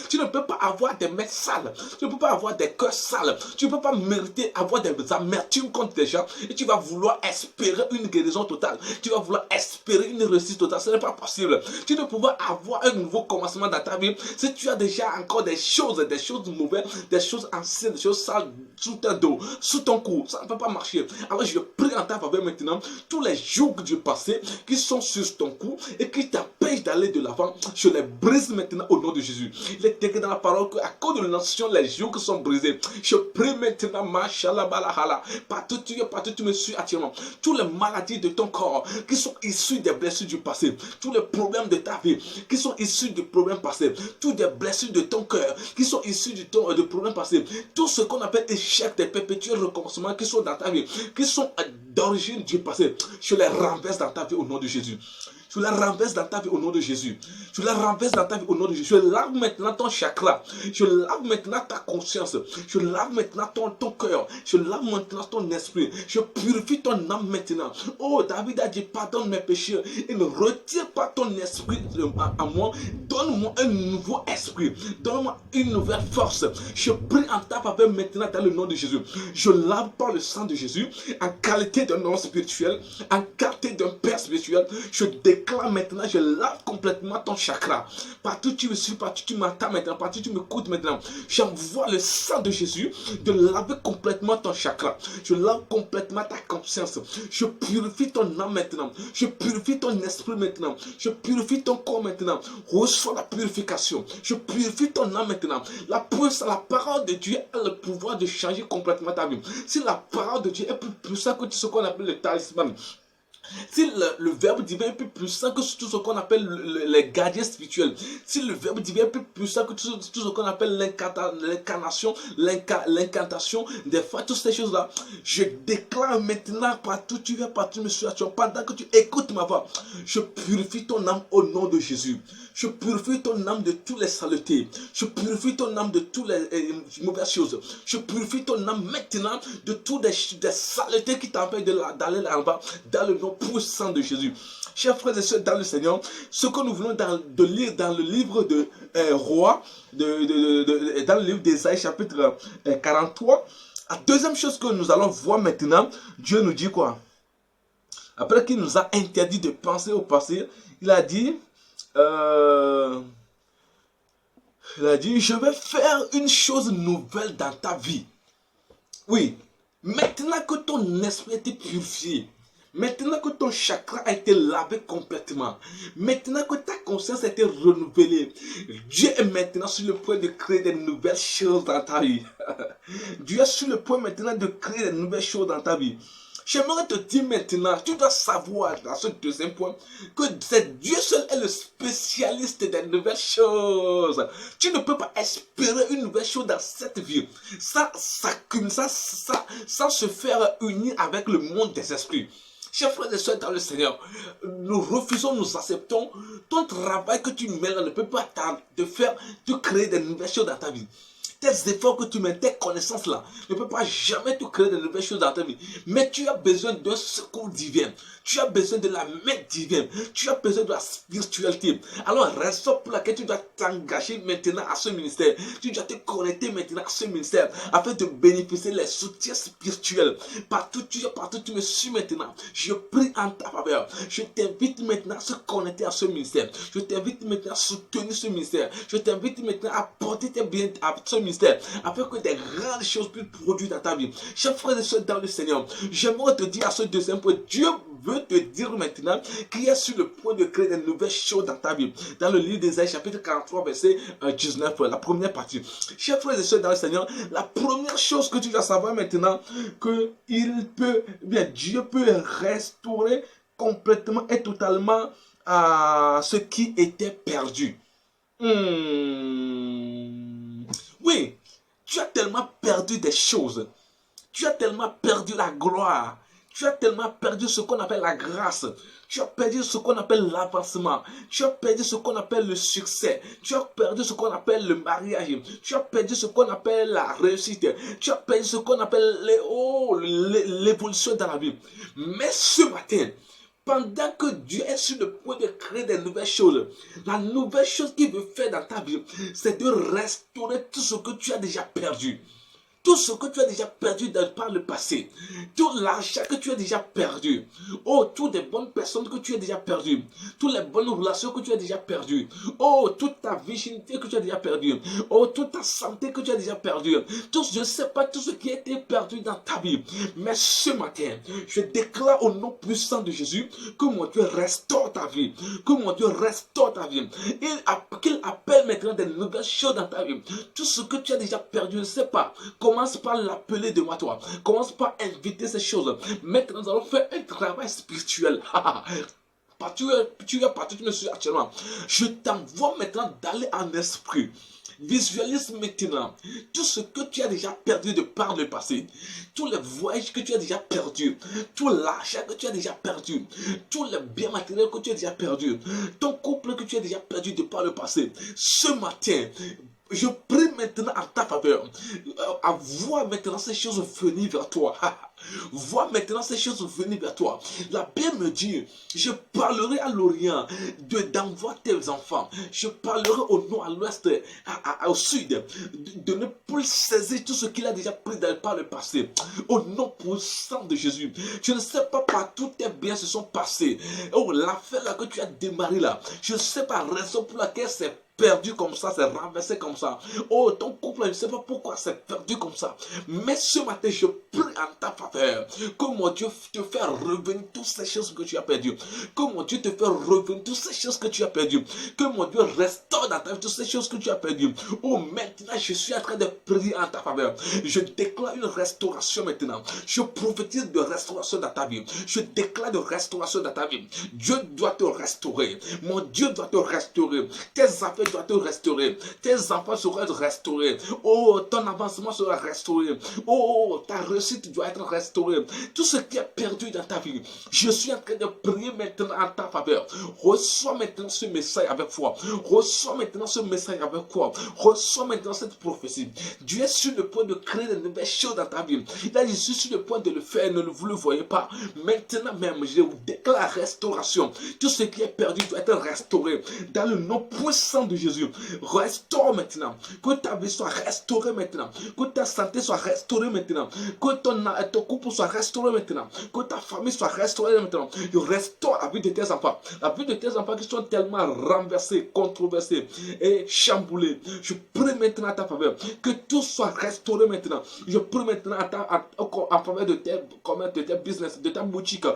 Tu ne peux pas avoir des mains sales, tu ne peux pas avoir des cœurs sales, tu ne peux pas mériter avoir des amertumes contre des gens et tu vas vouloir espérer une guérison totale, tu vas vouloir espérer une réussite totale. Ce n'est pas possible. Tu ne peux pas avoir un nouveau commencement dans ta vie si tu as déjà encore des choses mauvaises, des choses anciennes, des choses sales sous ton dos, sous ton cou. Ça ne peut pas marcher. Alors je prie en ta faveur maintenant, tous les jours du passé qui sont sur ton cou et qui t'empêchent d'aller de l'avant, je les brise maintenant au nom de Jésus. Il est écrit dans la parole qu'à cause de l'ancien, les jours sont brisés. Je prie maintenant, mashallah balahala, partout tu me suis actuellement. Toutes les maladies de ton corps qui sont issues des blessures du passé, tous les problèmes de ta vie qui sont issus du problème passé, toutes les blessures de ton cœur qui sont issues du problème passé, tout ce qu'on appelle échec, des perpétuels recommencements qui sont dans ta vie, qui sont d'origine du passé, je les renverse dans ta vie au nom de Jésus. Je la renverse dans ta vie au nom de Jésus. Je la renverse dans ta vie au nom de Jésus. Je lave maintenant ton chakra. Je lave maintenant ta conscience. Je lave maintenant ton cœur. Je lave maintenant ton esprit. Je purifie ton âme maintenant. Oh, David a dit, pardonne mes péchés. Et ne retire pas ton esprit à moi. Donne-moi un nouveau esprit. Donne-moi une nouvelle force. Je prie en ta faveur maintenant dans le nom de Jésus. Je lave par le sang de Jésus en qualité d'un homme spirituel, en qualité d'un père spirituel. Je déclare maintenant, je lave complètement ton chakra. Partout tu me suis, partout tu m'entends maintenant, partout tu m'écoutes maintenant. J'envoie le sang de Jésus de laver complètement ton chakra. Je lave complètement ta conscience. Je purifie ton âme maintenant. Je purifie ton esprit maintenant. Je purifie ton corps maintenant. Reçois la purification. Je purifie ton âme maintenant. La parole de Dieu a le pouvoir de changer complètement ta vie. Si la parole de Dieu est plus puissante que tout ce qu'on appelle le talisman, si le verbe divin est plus puissant que tout ce qu'on appelle les gardiens spirituels, si le verbe divin est plus puissant que tout ce qu'on appelle l'incarnation, l'incantation, des fois, toutes ces choses-là, je déclare maintenant partout tu viens, partout tu me suis, pendant que tu écoutes ma voix, je purifie ton âme au nom de Jésus. Je purifie ton âme de toutes les saletés. Je purifie ton âme de toutes les mauvaises choses. Je purifie ton âme maintenant de toutes les saletés qui t'empêchent d'aller là-bas dans le nom puissant de Jésus. Chers frères et sœurs dans le Seigneur, ce que nous venons de lire dans le livre de Roi, dans le livre d'Ésaïe chapitre 43, la deuxième chose que nous allons voir maintenant, Dieu nous dit quoi? Après qu'il nous a interdit de penser au passé, il a dit, je vais faire une chose nouvelle dans ta vie. Oui, maintenant que ton esprit a été purifié, maintenant que ton chakra a été lavé complètement, maintenant que ta conscience a été renouvelée, Dieu est maintenant sur le point de créer de nouvelles choses dans ta vie. Dieu est sur le point maintenant de créer de nouvelles choses dans ta vie. J'aimerais te dire maintenant, tu dois savoir dans ce deuxième point que c'est Dieu seul est le spécialiste des nouvelles choses. Tu ne peux pas espérer une nouvelle chose dans cette vie sans se faire unir avec le monde des esprits. Chers frères et sœurs dans le Seigneur, nous refusons, nous acceptons. Ton travail que tu mets là ne peut pas te créer de nouvelles choses dans ta vie. Tes efforts que tu mets, tes connaissances là, ne peuvent pas jamais te créer de nouvelles choses dans ta vie. Mais tu as besoin d'un secours divin. Tu as besoin de la main divine. Tu as besoin de la spiritualité. Alors, raison pour laquelle tu dois t'engager maintenant à ce ministère. Tu dois te connecter maintenant à ce ministère afin de bénéficier les soutiens spirituels. Partout tu me suis maintenant. Je prie en ta faveur. Je t'invite maintenant à se connecter à ce ministère. Je t'invite maintenant à soutenir ce ministère. Je t'invite maintenant à porter tes biens à ce ministère afin que des grandes choses puissent produire dans ta vie. Chers frères et sœurs dans le Seigneur, j'aimerais te dire à ce deuxième point, Dieu veut te dire maintenant qu'il est sur le point de créer de nouvelles choses dans ta vie. Dans le livre d'Ésaïe chapitre 43 verset 19, la première partie. Chers frères et sœurs dans le Seigneur, la première chose que tu dois savoir maintenant, que Dieu peut restaurer complètement et totalement ce qui était perdu. Oui, tu as tellement perdu des choses. Tu as tellement perdu la gloire. Tu as tellement perdu ce qu'on appelle la grâce. Tu as perdu ce qu'on appelle l'avancement. Tu as perdu ce qu'on appelle le succès. Tu as perdu ce qu'on appelle le mariage. Tu as perdu ce qu'on appelle la réussite. Tu as perdu ce qu'on appelle l'évolution dans la vie. Mais ce matin, pendant que Dieu est sur le point de créer des nouvelles choses, la nouvelle chose qu'il veut faire dans ta vie, c'est de restaurer tout ce que tu as déjà perdu. Tout ce que tu as déjà perdu par le passé, tout l'argent que tu as déjà perdu, toutes les bonnes personnes que tu as déjà perdues, toutes les bonnes relations que tu as déjà perdues, toute ta virginité que tu as déjà perdue, toute ta santé que tu as déjà perdue, je ne sais pas tout ce qui a été perdu dans ta vie, mais ce matin, je déclare au nom puissant de Jésus que mon Dieu restaure ta vie, que mon Dieu restaure ta vie, qu'il appelle maintenant des nouvelles choses dans ta vie, tout ce que tu as déjà perdu, je ne sais pas. Commence par l'appeler devant toi. Commence par inviter ces choses. Maintenant, nous allons faire un travail spirituel. tu es partout, tu me suis actuellement. Je t'envoie maintenant d'aller en esprit. Visualise maintenant tout ce que tu as déjà perdu de par le passé, tous les voyages que tu as déjà perdus, tout l'argent que tu as déjà perdu, tous les biens matériels que tu as déjà perdu, ton couple que tu as déjà perdu de par le passé. Ce matin, je prie maintenant en ta faveur. Vois maintenant ces choses venir vers toi. Vois maintenant ces choses venir vers toi. La Bible me dit, je parlerai à l'Orient d'envoi tes enfants. Je parlerai au nord, à l'ouest, au sud, de ne plus saisir tout ce qu'il a déjà pris par le passé. Au nom puissant de Jésus. Je ne sais pas partout tes biens se sont passés. Oh, l'affaire là que tu as démarré là. Je ne sais pas la raison pour laquelle c'est perdu comme ça, c'est renversé comme ça. Oh, ton couple, je ne sais pas pourquoi c'est perdu comme ça. Mais ce matin, je prie en ta faveur que mon Dieu te fait revenir toutes ces choses que tu as perdues. Que mon Dieu te fait revenir toutes ces choses que tu as perdues. Que mon Dieu restaure dans ta vie toutes ces choses que tu as perdues. Oh, maintenant, je suis en train de prier en ta faveur. Je déclare une restauration maintenant. Je prophétise de restauration dans ta vie. Je déclare de restauration dans ta vie. Dieu doit te restaurer. Mon Dieu doit te restaurer. Tes affaires doivent te restaurer. Tes enfants seront restaurés. Oh, ton avancement sera restauré. Oh, ta réussite doit être restaurée. Tout ce qui est perdu dans ta vie, je suis en train de prier maintenant en ta faveur. Reçois maintenant ce message avec foi. Reçois maintenant ce message avec foi. Reçois maintenant cette prophétie. Dieu est sur le point de créer de nouvelles choses dans ta vie. Là, je suis sur le point de le faire. Vous ne le voyez pas. Maintenant même, je vous déclare la restauration. Tout ce qui est perdu doit être restauré. Dans le nom puissant de Jésus. Restaure maintenant. Que ta vie soit restaurée maintenant. Que ta santé soit restaurée maintenant. Que ton couple soit restauré maintenant. Que ta famille soit restaurée maintenant. Je restaure la vie de tes enfants. La vie de tes enfants qui sont tellement renversés, controversés et chamboulés. Je prie maintenant à ta faveur. Que tout soit restauré maintenant. Je prie maintenant en faveur de tes commerces, de tes business, de ta boutique.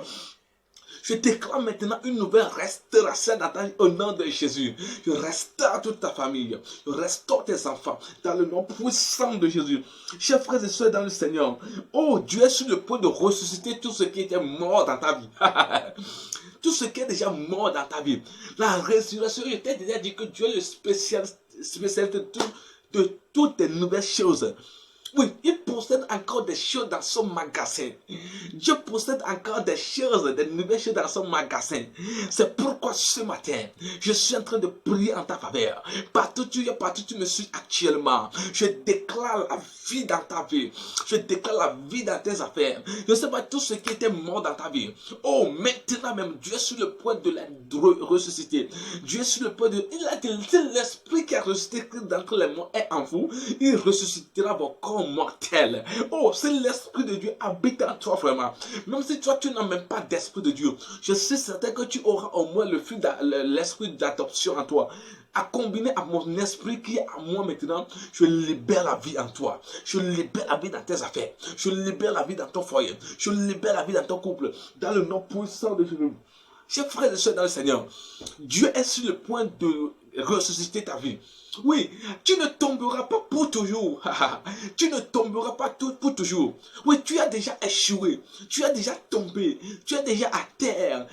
Je déclare maintenant une nouvelle restauration dans ta vie au nom de Jésus. Je restaure toute ta famille. Je restaure tes enfants dans le nom puissant de Jésus. Chers frères et sœurs dans le Seigneur, oh, Dieu est sur le point de ressusciter tout ce qui était mort dans ta vie. Tout ce qui est déjà mort dans ta vie. La résurrection, je t'ai déjà dit que Dieu est le spécialiste de toutes les nouvelles choses. Oui, il possède encore des choses dans son magasin. Dieu possède encore des choses, des nouvelles choses dans son magasin. C'est pourquoi ce matin, je suis en train de prier en ta faveur. Partout tu me suis actuellement. Je déclare la vie dans ta vie. Je déclare la vie dans tes affaires. Je ne sais pas tout ce qui était mort dans ta vie. Oh, maintenant même, Dieu est sur le point de la ressusciter. Dieu est sur le point de... Il a dit, l'esprit qui a ressuscité d'entre les morts est en vous. Il ressuscitera vos corps mortel. Oh, c'est l'esprit de Dieu habite en toi vraiment. Même si toi tu n'as même pas d'esprit de Dieu, je suis certain que tu auras au moins l'esprit d'adoption en toi. À combiner à mon esprit qui est à moi maintenant, je libère la vie en toi. Je libère la vie dans tes affaires. Je libère la vie dans ton foyer. Je libère la vie dans ton couple. Dans le nom puissant de Jésus. Chers frères et sœurs dans le Seigneur, Dieu est sur le point de ressusciter ta vie. Oui, tu ne tomberas pas pour toujours. Tu ne tomberas pas pour toujours. Oui, tu as déjà échoué. Tu as déjà tombé. Tu es déjà à terre.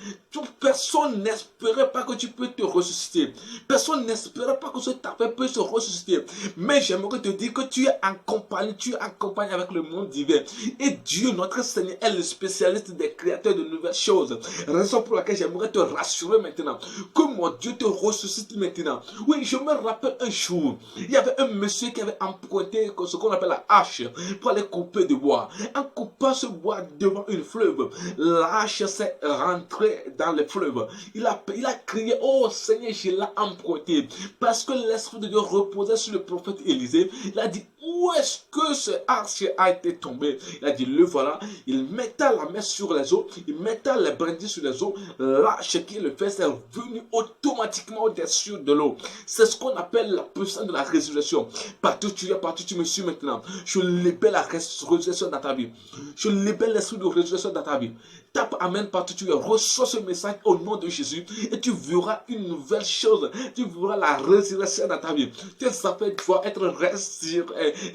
Personne n'espérait pas que tu peux te ressusciter. Personne n'espérait pas que cette affaire peut se ressusciter. Mais j'aimerais te dire que tu es en compagnie. Tu es en compagnie avec le monde divin. Et Dieu, notre Seigneur, est le spécialiste des créateurs de nouvelles choses. Raison pour laquelle j'aimerais te rassurer maintenant. Que mon Dieu te ressuscite maintenant. Oui, je me rappelle un jour, il y avait un monsieur qui avait emprunté ce qu'on appelle la hache pour aller couper du bois. En coupant ce bois devant une fleuve, la hache s'est rentrée dans le fleuve. Il a crié, oh Seigneur, je l'ai emprunté. Parce que l'Esprit de Dieu reposait sur le prophète Élisée. Il a dit, où est-ce que ce hache a été tombé? Il a dit, le voilà. Il mettait la main sur les eaux, il mettait les brindilles sur les eaux. L'hache qui le fait, c'est venu automatiquement au-dessus de l'eau. C'est ce qu'on appelle la puissance de la résurrection. Partout tu me suis maintenant. Je libère la résurrection dans ta vie. Je libère l'esprit de résurrection dans ta vie. Tape Amen partout tu es. Reçois ce message au nom de Jésus et tu verras une nouvelle chose. Tu verras la résurrection dans ta vie. Tes affaires doivent être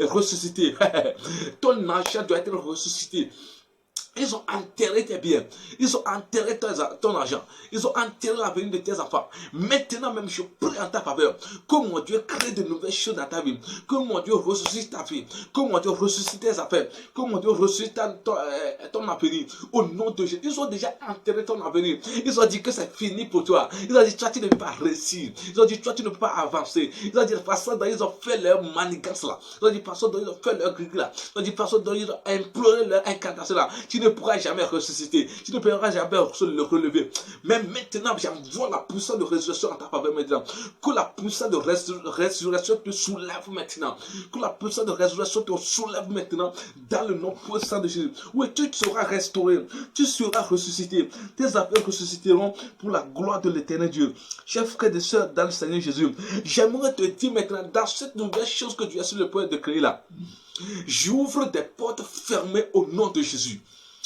ressuscitées. Ton argent doit être ressuscité. Ils ont enterré tes biens. Ils ont enterré ton argent. Ils ont enterré l'avenir de tes enfants. Maintenant même, je prie en ta faveur. Que mon Dieu crée de nouvelles choses dans ta vie. Que mon Dieu ressuscite ta vie. Que mon Dieu ressuscite tes affaires. Que mon Dieu ressuscite ton avenir. Au nom de Jésus. Ils ont déjà enterré ton avenir. Ils ont dit que c'est fini pour toi. Ils ont dit, toi, tu ne peux pas réussir. Ils ont dit, toi, tu ne peux pas avancer. Ils ont dit, de façon dont ils ont fait leur manigance là. Ils ont dit, de façon dont ils ont fait leur grille là. Ils ont dit, de façon dont ils ont imploré leur incantation là. Tu ne pourras jamais ressusciter. Tu ne pourras jamais le relever. Mais maintenant, j'envoie la puissance de résurrection en ta faveur maintenant. Que la puissance de résurrection te soulève maintenant. Que la puissance de résurrection te soulève maintenant dans le nom puissant de Jésus. Oui, tu seras restauré. Tu seras ressuscité. Tes affaires ressusciteront pour la gloire de l'éternel Dieu. Chers frères et sœurs dans le Seigneur Jésus, j'aimerais te dire maintenant, dans cette nouvelle chose que tu as sur le point de créer là, j'ouvre des portes fermées au nom de Jésus.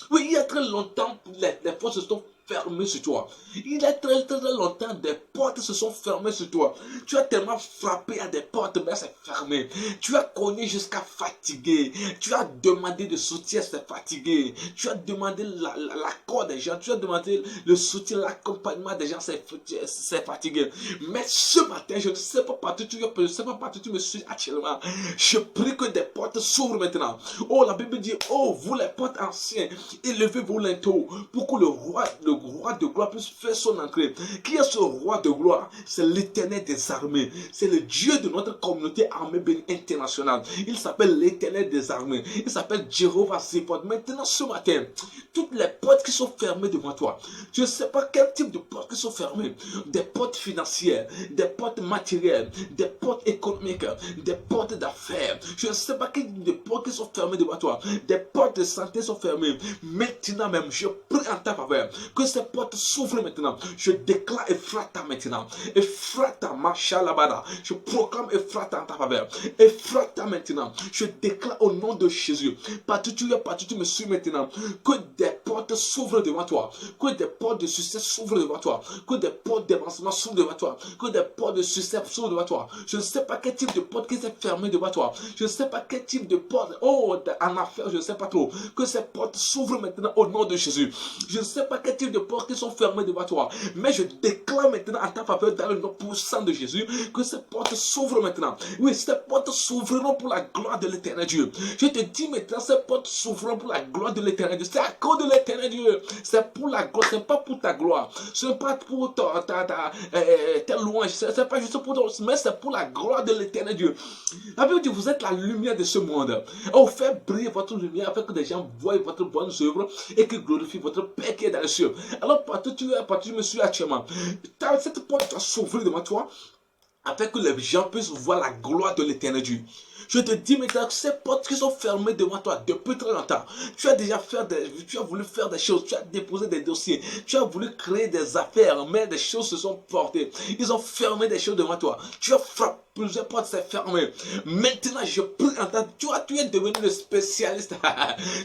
Oui, il y a très longtemps, les portes se sont fermées sur toi. Il y a très longtemps, des portes se sont fermées sur toi. Tu as tellement frappé à des portes, mais c'est fermé. Tu as cogné jusqu'à fatiguer. Tu as demandé de soutien, c'est fatigué. Tu as demandé l'accord des gens. Tu as demandé le soutien, l'accompagnement des gens, c'est fatigué. Mais ce matin, je ne sais pas partout je ne sais pas partout tu me suis actuellement. Je prie que des portes s'ouvrent maintenant. Oh, la Bible dit, oh, vous les portes anciennes, élevez vos linteaux pour que le roi de gloire puisse faire son entrée. Qui est ce roi de gloire? C'est l'Éternel des armées. C'est le Dieu de notre communauté armée bénie internationale. Il s'appelle l'Éternel des armées. Il s'appelle Jéhovah Zéphod. Maintenant, ce matin, toutes les portes qui sont fermées devant toi, je ne sais pas quel type de portes qui sont fermées. Des portes financières, des portes matérielles, des portes économiques, des portes d'affaires. Je ne sais pas quel type de portes qui sont fermées devant toi. Des portes de santé sont fermées. Maintenant même, je prie en ta faveur que ces portes s'ouvrent maintenant. Je déclare Ephrata maintenant. Ephrata, Machalabada. Je proclame Ephrata en ta faveur. Ephrata maintenant. Je déclare au nom de Jésus. Partout tu me suis maintenant. Que des portes s'ouvrent devant toi. Que des portes de succès s'ouvrent devant toi. Que des portes d'avancement s'ouvrent devant toi. Que des portes de succès s'ouvrent devant toi. Je ne sais pas quel type de porte qui s'est fermée devant toi. Je ne sais pas quel type de porte. Oh, en affaires, je ne sais pas trop. Que ces portes s'ouvrent maintenant au nom de Jésus. Je ne sais pas quel type de portes qui sont fermées devant toi. Mais je déclare maintenant en ta faveur dans le nom puissant de Jésus que ces portes s'ouvrent maintenant. Oui, ces portes s'ouvriront pour la gloire de l'éternel Dieu. Je te dis maintenant, ces portes s'ouvriront pour la gloire de l'éternel Dieu. C'est à cause de l'éternel Dieu. C'est pour la gloire, ce n'est pas pour ta gloire. Ce n'est pas pour ta louange. Ce n'est pas juste pour toi, mais c'est pour la gloire de l'éternel Dieu. La Bible dit, vous êtes la lumière de ce monde. Oh, faites briller votre lumière afin que les gens voient votre bonne œuvre et que glorifient votre Père qui est dans les cieux. Alors, partout tu me suis actuellement. Cette porte doit s'ouvrir devant toi afin que les gens puissent voir la gloire de l'éternel Dieu. Je te dis maintenant que ces portes qui sont fermées devant toi depuis très longtemps, tu as voulu faire des choses, tu as déposé des dossiers, tu as voulu créer des affaires, mais des choses se sont portées. Ils ont fermé des choses devant toi. Tu as frappé. Plusieurs portes s'est fermées. Maintenant, je prie en tant que tu es devenu le spécialiste.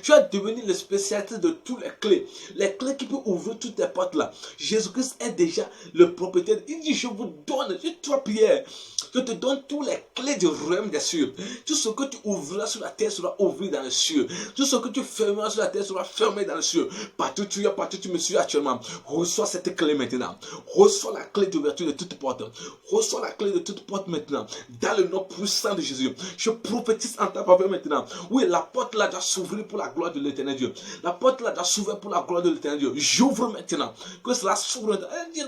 Tu es devenu le spécialiste de toutes les clés. Les clés qui peuvent ouvrir toutes les portes là. Jésus-Christ est déjà le propriétaire. Il dit, je vous donne, toi Pierre, je te donne toutes les clés du royaume des cieux. Tout ce que tu ouvriras sur la terre sera ouvert dans les cieux. Tout ce que tu fermeras sur la terre sera fermé dans les cieux. Partout tu me suis actuellement. Reçois cette clé maintenant. Reçois la clé d'ouverture de toute porte. Reçois la clé de toute porte maintenant. Dans le nom puissant de Jésus, je prophétise en ta faveur maintenant. Oui, la porte là doit s'ouvrir pour la gloire de l'éternel Dieu. La porte là doit s'ouvrir pour la gloire de l'éternel Dieu. J'ouvre maintenant. Que cela s'ouvre.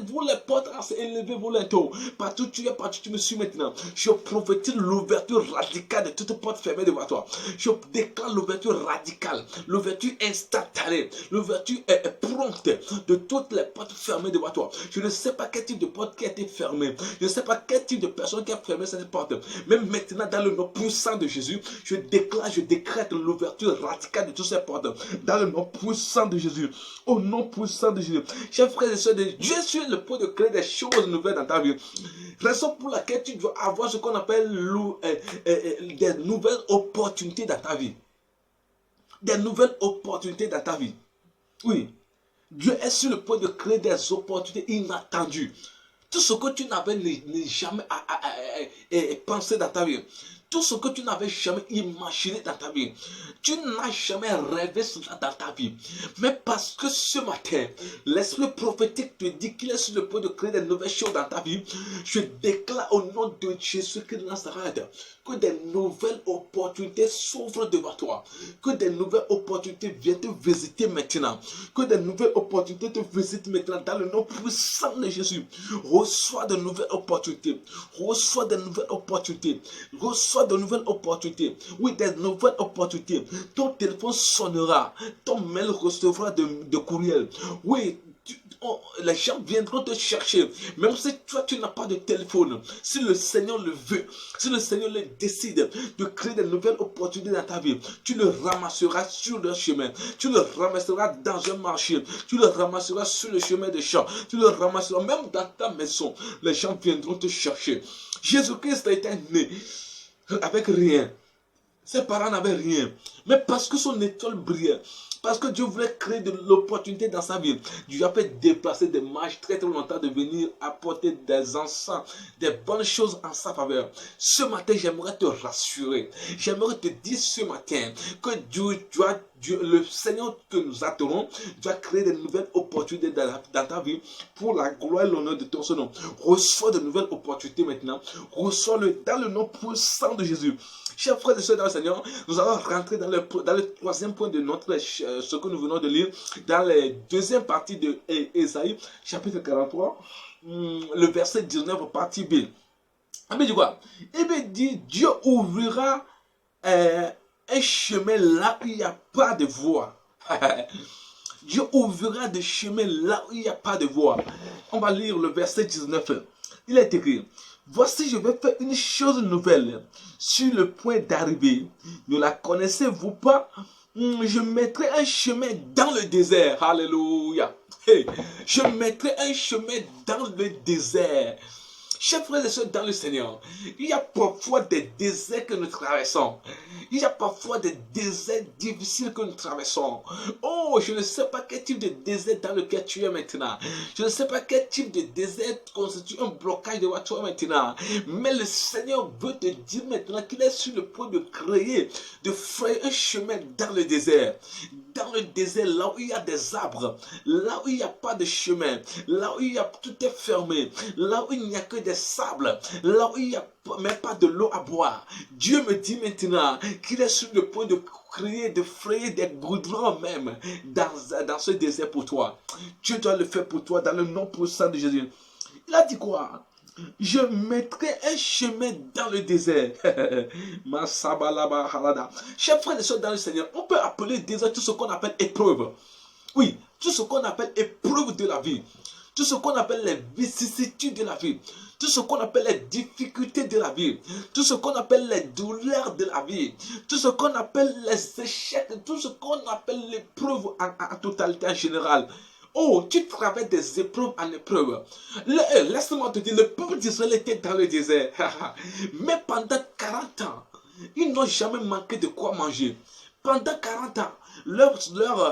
Vous les portes, élevez vos linteaux. Partout tu me suis maintenant. Je prophétise l'ouverture radicale de toute porte fermée devant toi. Je déclare l'ouverture radicale, l'ouverture instantanée, l'ouverture prompte de toutes les portes fermées devant toi. Je ne sais pas quel type de porte qui a été fermée. Je ne sais pas quel type de personne qui a fermé cette porte. Mais maintenant, dans le nom puissant de Jésus, je décrète l'ouverture radicale de toutes ces portes. Dans le nom puissant de Jésus. Au nom puissant de Jésus. Chers frères et sœurs, Dieu est le point de créer des choses nouvelles dans ta vie. Raison pour laquelle tu dois avoir ce qu'on appelle des nouvelles opportunités dans ta vie. Des nouvelles opportunités dans ta vie. Oui. Dieu est sur le point de créer des opportunités inattendues. Tout ce que tu n'avais jamais pensé dans ta vie. Tout ce que tu n'avais jamais imaginé dans ta vie. Tu n'as jamais rêvé cela dans ta vie. Mais parce que ce matin, l'esprit prophétique te dit qu'il est sur le point de créer de nouvelles choses dans ta vie, je déclare au nom de Jésus-Christ de Nazareth que des nouvelles opportunités s'ouvrent devant toi. Que des nouvelles opportunités viennent te visiter maintenant. Que des nouvelles opportunités te visitent maintenant dans le nom puissant de Jésus. Reçois de nouvelles opportunités. Reçois de nouvelles opportunités. Reçois de nouvelles opportunités. Oui, des nouvelles opportunités. Ton téléphone sonnera. Ton mail recevra de courriel. Oui, les gens viendront te chercher. Même si toi, tu n'as pas de téléphone. Si le Seigneur le veut, si le Seigneur le décide de créer de nouvelles opportunités dans ta vie, tu le ramasseras sur le chemin. Tu le ramasseras dans un marché. Tu le ramasseras sur le chemin des champs. Tu le ramasseras même dans ta maison. Les gens viendront te chercher. Jésus-Christ a été né avec rien. Ses parents n'avaient rien. Mais parce que son étoile brillait, parce que Dieu voulait créer de l'opportunité dans sa vie, Dieu a fait déplacer des mages très longtemps de venir apporter des encens, des bonnes choses en sa faveur. Ce matin, j'aimerais te rassurer. J'aimerais te dire ce matin que Dieu, le Seigneur que nous attendons, doit créer de nouvelles opportunités dans ta vie pour la gloire et l'honneur de ton nom. Reçois de nouvelles opportunités maintenant. Reçois-le dans le nom puissant de Jésus. Chers frères et sœurs dans le Seigneur, nous allons rentrer dans le troisième point de ce que nous venons de lire, dans la deuxième partie de Ésaïe, chapitre 43, le verset 19, partie B. Ah, mais dit quoi? Eh bien, dit, Dieu ouvrira un chemin là où il n'y a pas de voie. Dieu ouvrira des chemins là où il n'y a pas de voie. On va lire le verset 19. Il est écrit: voici, je vais faire une chose nouvelle sur le point d'arriver. Ne la connaissez-vous pas? Je mettrai un chemin dans le désert. Alléluia. Hey, je mettrai un chemin dans le désert. Chers frères et sœurs dans le Seigneur, il y a parfois des déserts que nous traversons. Il y a parfois des déserts difficiles que nous traversons. Oh, je ne sais pas quel type de désert dans lequel tu es maintenant. Je ne sais pas quel type de désert constitue un blocage devant toi maintenant. Mais le Seigneur veut te dire maintenant qu'il est sur le point de créer, de frayer un chemin dans le désert. Dans le désert, là où il y a des arbres, là où il n'y a pas de chemin, là où tout est fermé, là où il n'y a que des sables, là où il n'y a même pas de l'eau à boire. Dieu me dit maintenant qu'il est sur le point de créer, de frayer des goudrons même dans ce désert pour toi. Dieu doit le faire pour toi dans le nom puissant de Jésus. Il a dit quoi? Je mettrai un chemin dans le désert. Chers frères et sœurs dans le Seigneur, on peut appeler désert tout ce qu'on appelle épreuve. Oui, tout ce qu'on appelle épreuve de la vie. Tout ce qu'on appelle les vicissitudes de la vie. Tout ce qu'on appelle les difficultés de la vie. Tout ce qu'on appelle les douleurs de la vie. Tout ce qu'on appelle les échecs. Tout ce qu'on appelle l'épreuve en totalité en général. Oh, tu traverses des épreuves en épreuve. Laisse-moi te dire, le peuple d'Israël était dans le désert. Mais pendant 40 ans, ils n'ont jamais manqué de quoi manger. Pendant 40 ans, leur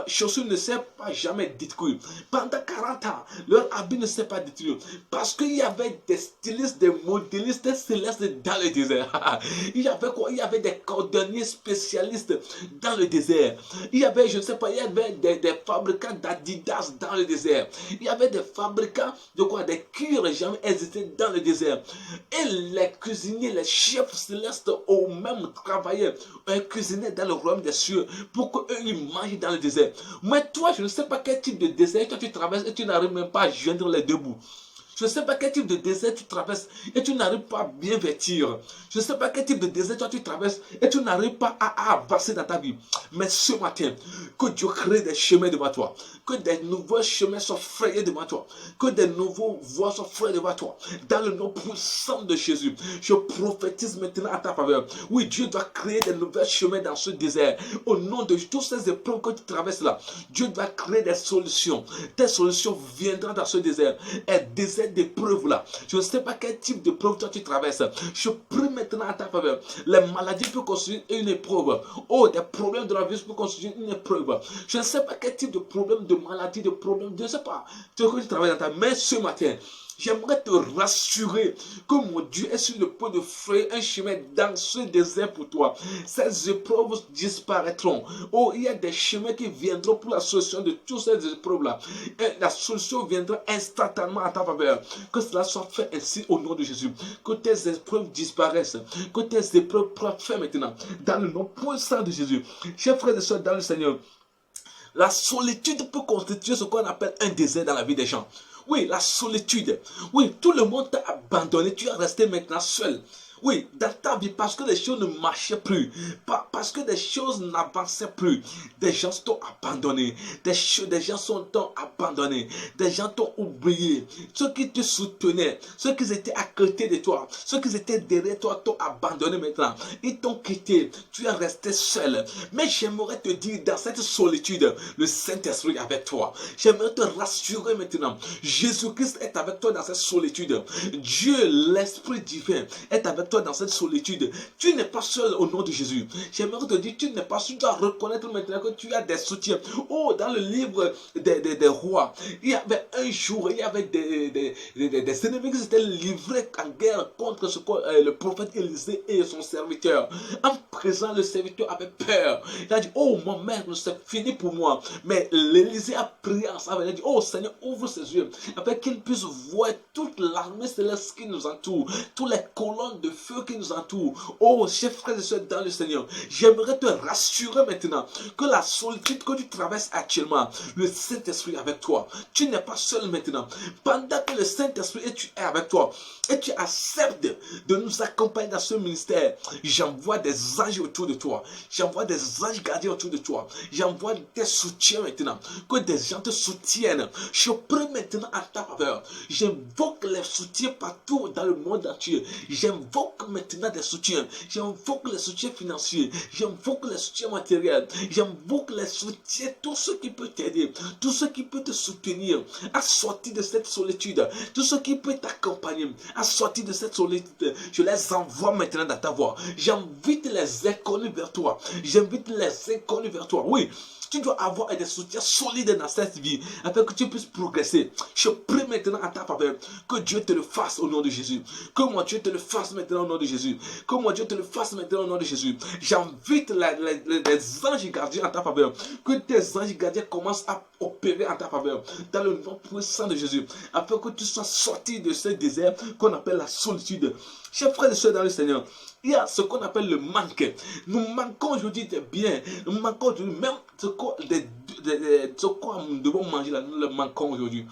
chaussure ne s'est pas jamais détruite. Pendant 40 ans, leur habit ne s'est pas détruit. Parce qu'il y avait des stylistes, des modélistes, des célestes dans le désert. Il y avait quoi? Il y avait des cordonniers spécialistes dans le désert. Il y avait, je ne sais pas, il y avait des fabricants d'Adidas dans le désert. Il y avait des fabricants de quoi? Des cuirs jamais hésité dans le désert. Et les cuisiniers, les chefs célestes ont même travaillé, cuisiné dans le royaume des cieux pour qu'eux ils mangent dans le désert. Mais toi, je ne sais pas quel type de désert toi tu traverses et tu n'arrives même pas à joindre les deux bouts. Je ne sais pas quel type de désert tu traverses et tu n'arrives pas à bien vêtir. Je ne sais pas quel type de désert toi tu traverses et tu n'arrives pas à avancer dans ta vie. Mais ce matin, que Dieu crée des chemins devant toi. Que des nouveaux chemins soient frayés devant toi. Que des nouveaux voies soient frayées devant toi. Dans le nom puissant de Jésus, je prophétise maintenant à ta faveur. Oui, Dieu doit créer des nouveaux chemins dans ce désert. Au nom de toutes ces épreuves que tu traverses là, Dieu doit créer des solutions. Tes solutions viendront dans ce désert. Un désert d'épreuves là. Je ne sais pas quel type d'épreuve toi tu traverses. Je prie maintenant à ta faveur. Les maladies peuvent constituer une épreuve. Oh, des problèmes de la vie peuvent constituer une épreuve. Je ne sais pas quel type de problème, de maladie, de problème, je ne sais pas. Tu traverses dans ta main ce matin. J'aimerais te rassurer que mon Dieu est sur le point de frayer un chemin dans ce désert pour toi. Ces épreuves disparaîtront. Oh, il y a des chemins qui viendront pour la solution de toutes ces épreuves-là. Et la solution viendra instantanément à ta faveur. Que cela soit fait ainsi au nom de Jésus. Que tes épreuves disparaissent. Que tes épreuves prennent fin maintenant. Dans le nom puissant de Jésus. Chers frères et sœurs dans le Seigneur, la solitude peut constituer ce qu'on appelle un désert dans la vie des gens. Oui, la solitude. Oui, tout le monde t'a abandonné. Tu es resté maintenant seul. Oui, dans ta vie, parce que les choses ne marchaient plus, parce que les choses n'avançaient plus, des gens t'ont abandonné, des gens t'ont abandonné, des gens t'ont oublié, ceux qui te soutenaient, ceux qui étaient à côté de toi, ceux qui étaient derrière toi t'ont abandonné maintenant, ils t'ont quitté, tu es resté seul. Mais j'aimerais te dire, dans cette solitude, le Saint-Esprit est avec toi. J'aimerais te rassurer maintenant, Jésus-Christ est avec toi dans cette solitude. Dieu, l'Esprit divin, est avec toi dans cette solitude. Tu n'es pas seul au nom de Jésus. J'aimerais te dire, tu n'es pas seul. Tu dois reconnaître maintenant que tu as des soutiens. Oh, dans le livre des rois, il y avait un jour, il y avait des ennemis qui s'étaient livrés en guerre contre le prophète Élisée et son serviteur. En présent, le serviteur avait peur. Il a dit, oh, mon maître, c'est fini pour moi. Mais l'Élisée a prié ensemble. Il a dit, oh Seigneur, ouvre ses yeux, afin qu'il puisse voir toute l'armée céleste qui nous entoure, toutes les colonnes de feu qui nous entourent. Oh, chers frères et sœurs dans le Seigneur, j'aimerais te rassurer maintenant que la solitude que tu traverses actuellement, le Saint-Esprit est avec toi. Tu n'es pas seul maintenant. Pendant que le Saint-Esprit est avec toi et tu acceptes de nous accompagner dans ce ministère, j'envoie des anges autour de toi. J'envoie des anges gardiens autour de toi. J'envoie des soutiens maintenant. Que des gens te soutiennent. Je prie maintenant à ta faveur. J'invoque les soutiens partout dans le monde entier. J'invoque maintenant des soutiens. J'invoque les soutiens financiers. J'invoque les soutiens matériels. J'invoque les soutiens, tout ce qui peut t'aider, tout ce qui peut te soutenir à sortir de cette solitude, tout ce qui peut t'accompagner à sortir de cette solitude. Je les envoie maintenant dans ta voie. J'invite les inconnus vers toi. J'invite les inconnus vers toi. Oui. Tu dois avoir des soutiens solides dans cette vie afin que tu puisses progresser. Je prie maintenant à ta faveur que Dieu te le fasse au nom de Jésus. Que mon Dieu te le fasse maintenant au nom de Jésus. Que mon Dieu te le fasse maintenant au nom de Jésus. J'invite les anges gardiens en ta faveur. Que tes anges gardiens commencent à opérer en ta faveur dans le nom puissant de Jésus. Afin que tu sois sorti de ce désert qu'on appelle la solitude. Chers frères et sœurs dans le Seigneur, il y a ce qu'on appelle le manque. Nous manquons aujourd'hui des biens. Nous manquons aujourd'hui même ce quoi nous devons manger là, nous le manquons aujourd'hui.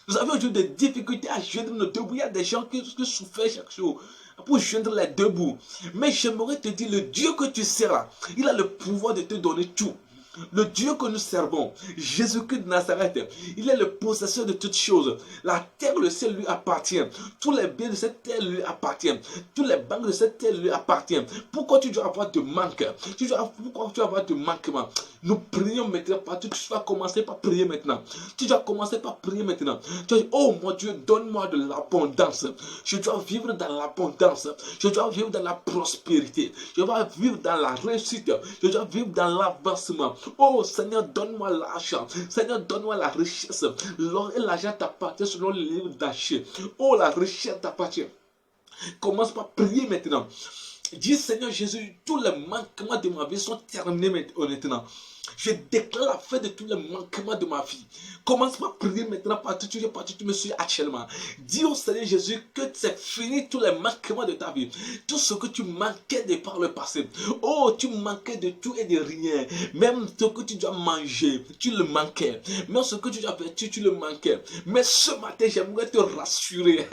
Nous avons aujourd'hui des difficultés à joindre nos deux bouts. Il y a des gens qui souffrent chaque jour pour joindre les deux bouts. Mais j'aimerais te dire, le Dieu que tu sers là, il a le pouvoir de te donner tout. Le Dieu que nous servons, Jésus-Christ de Nazareth, il est le possesseur de toutes choses. La terre, le ciel lui appartient. Tous les biens de cette terre lui appartiennent. Tous les banques de cette terre lui appartiennent. Pourquoi tu dois avoir de manque? Pourquoi tu dois avoir de manquement? Nous prions maintenant. Tu dois commencer par prier maintenant. Tu dois commencer par prier maintenant. Tu dois dire, oh mon Dieu, donne-moi de l'abondance. Je dois vivre dans l'abondance. Je dois vivre dans la prospérité. Je dois vivre dans la réussite. Je dois vivre dans l'avancement. Oh Seigneur, donne-moi l'argent. Seigneur, donne-moi la richesse. L'or et l'argent t'appartiennent selon le livre d'Achille. Oh, la richesse t'appartient. Commence par prier maintenant. Dis Seigneur Jésus, tous les manquements de ma vie sont terminés maintenant. Je déclare la fin de tous les manquements de ma vie. Commence par prier maintenant partout tu me suis actuellement. Dis au Seigneur Jésus que c'est fini tous les manquements de ta vie. Tout ce que tu manquais de par le passé. Oh, tu manquais de tout et de rien. Même ce que tu dois manger, tu le manquais. Même ce que tu dois faire, tu le manquais. Mais ce matin, j'aimerais te rassurer.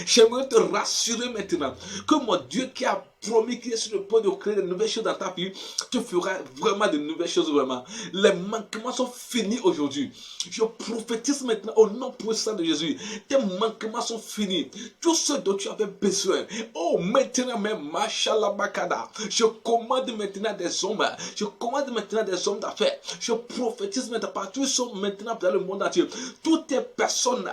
J'aimerais te rassurer maintenant que mon Dieu qui a promis qu'il est sur le point de créer de nouvelles choses dans ta vie, tu feras vraiment de nouvelles choses vraiment. Les manquements sont finis aujourd'hui. Je prophétise maintenant au nom puissant de Jésus. Tes manquements sont finis. Tout ce dont tu avais besoin. Oh, maintenant même, Machallah Bakada. Je commande maintenant des hommes. Je commande maintenant des hommes d'affaires. Je prophétise maintenant partout. Ils sont maintenant dans le monde entier. Toutes les personnes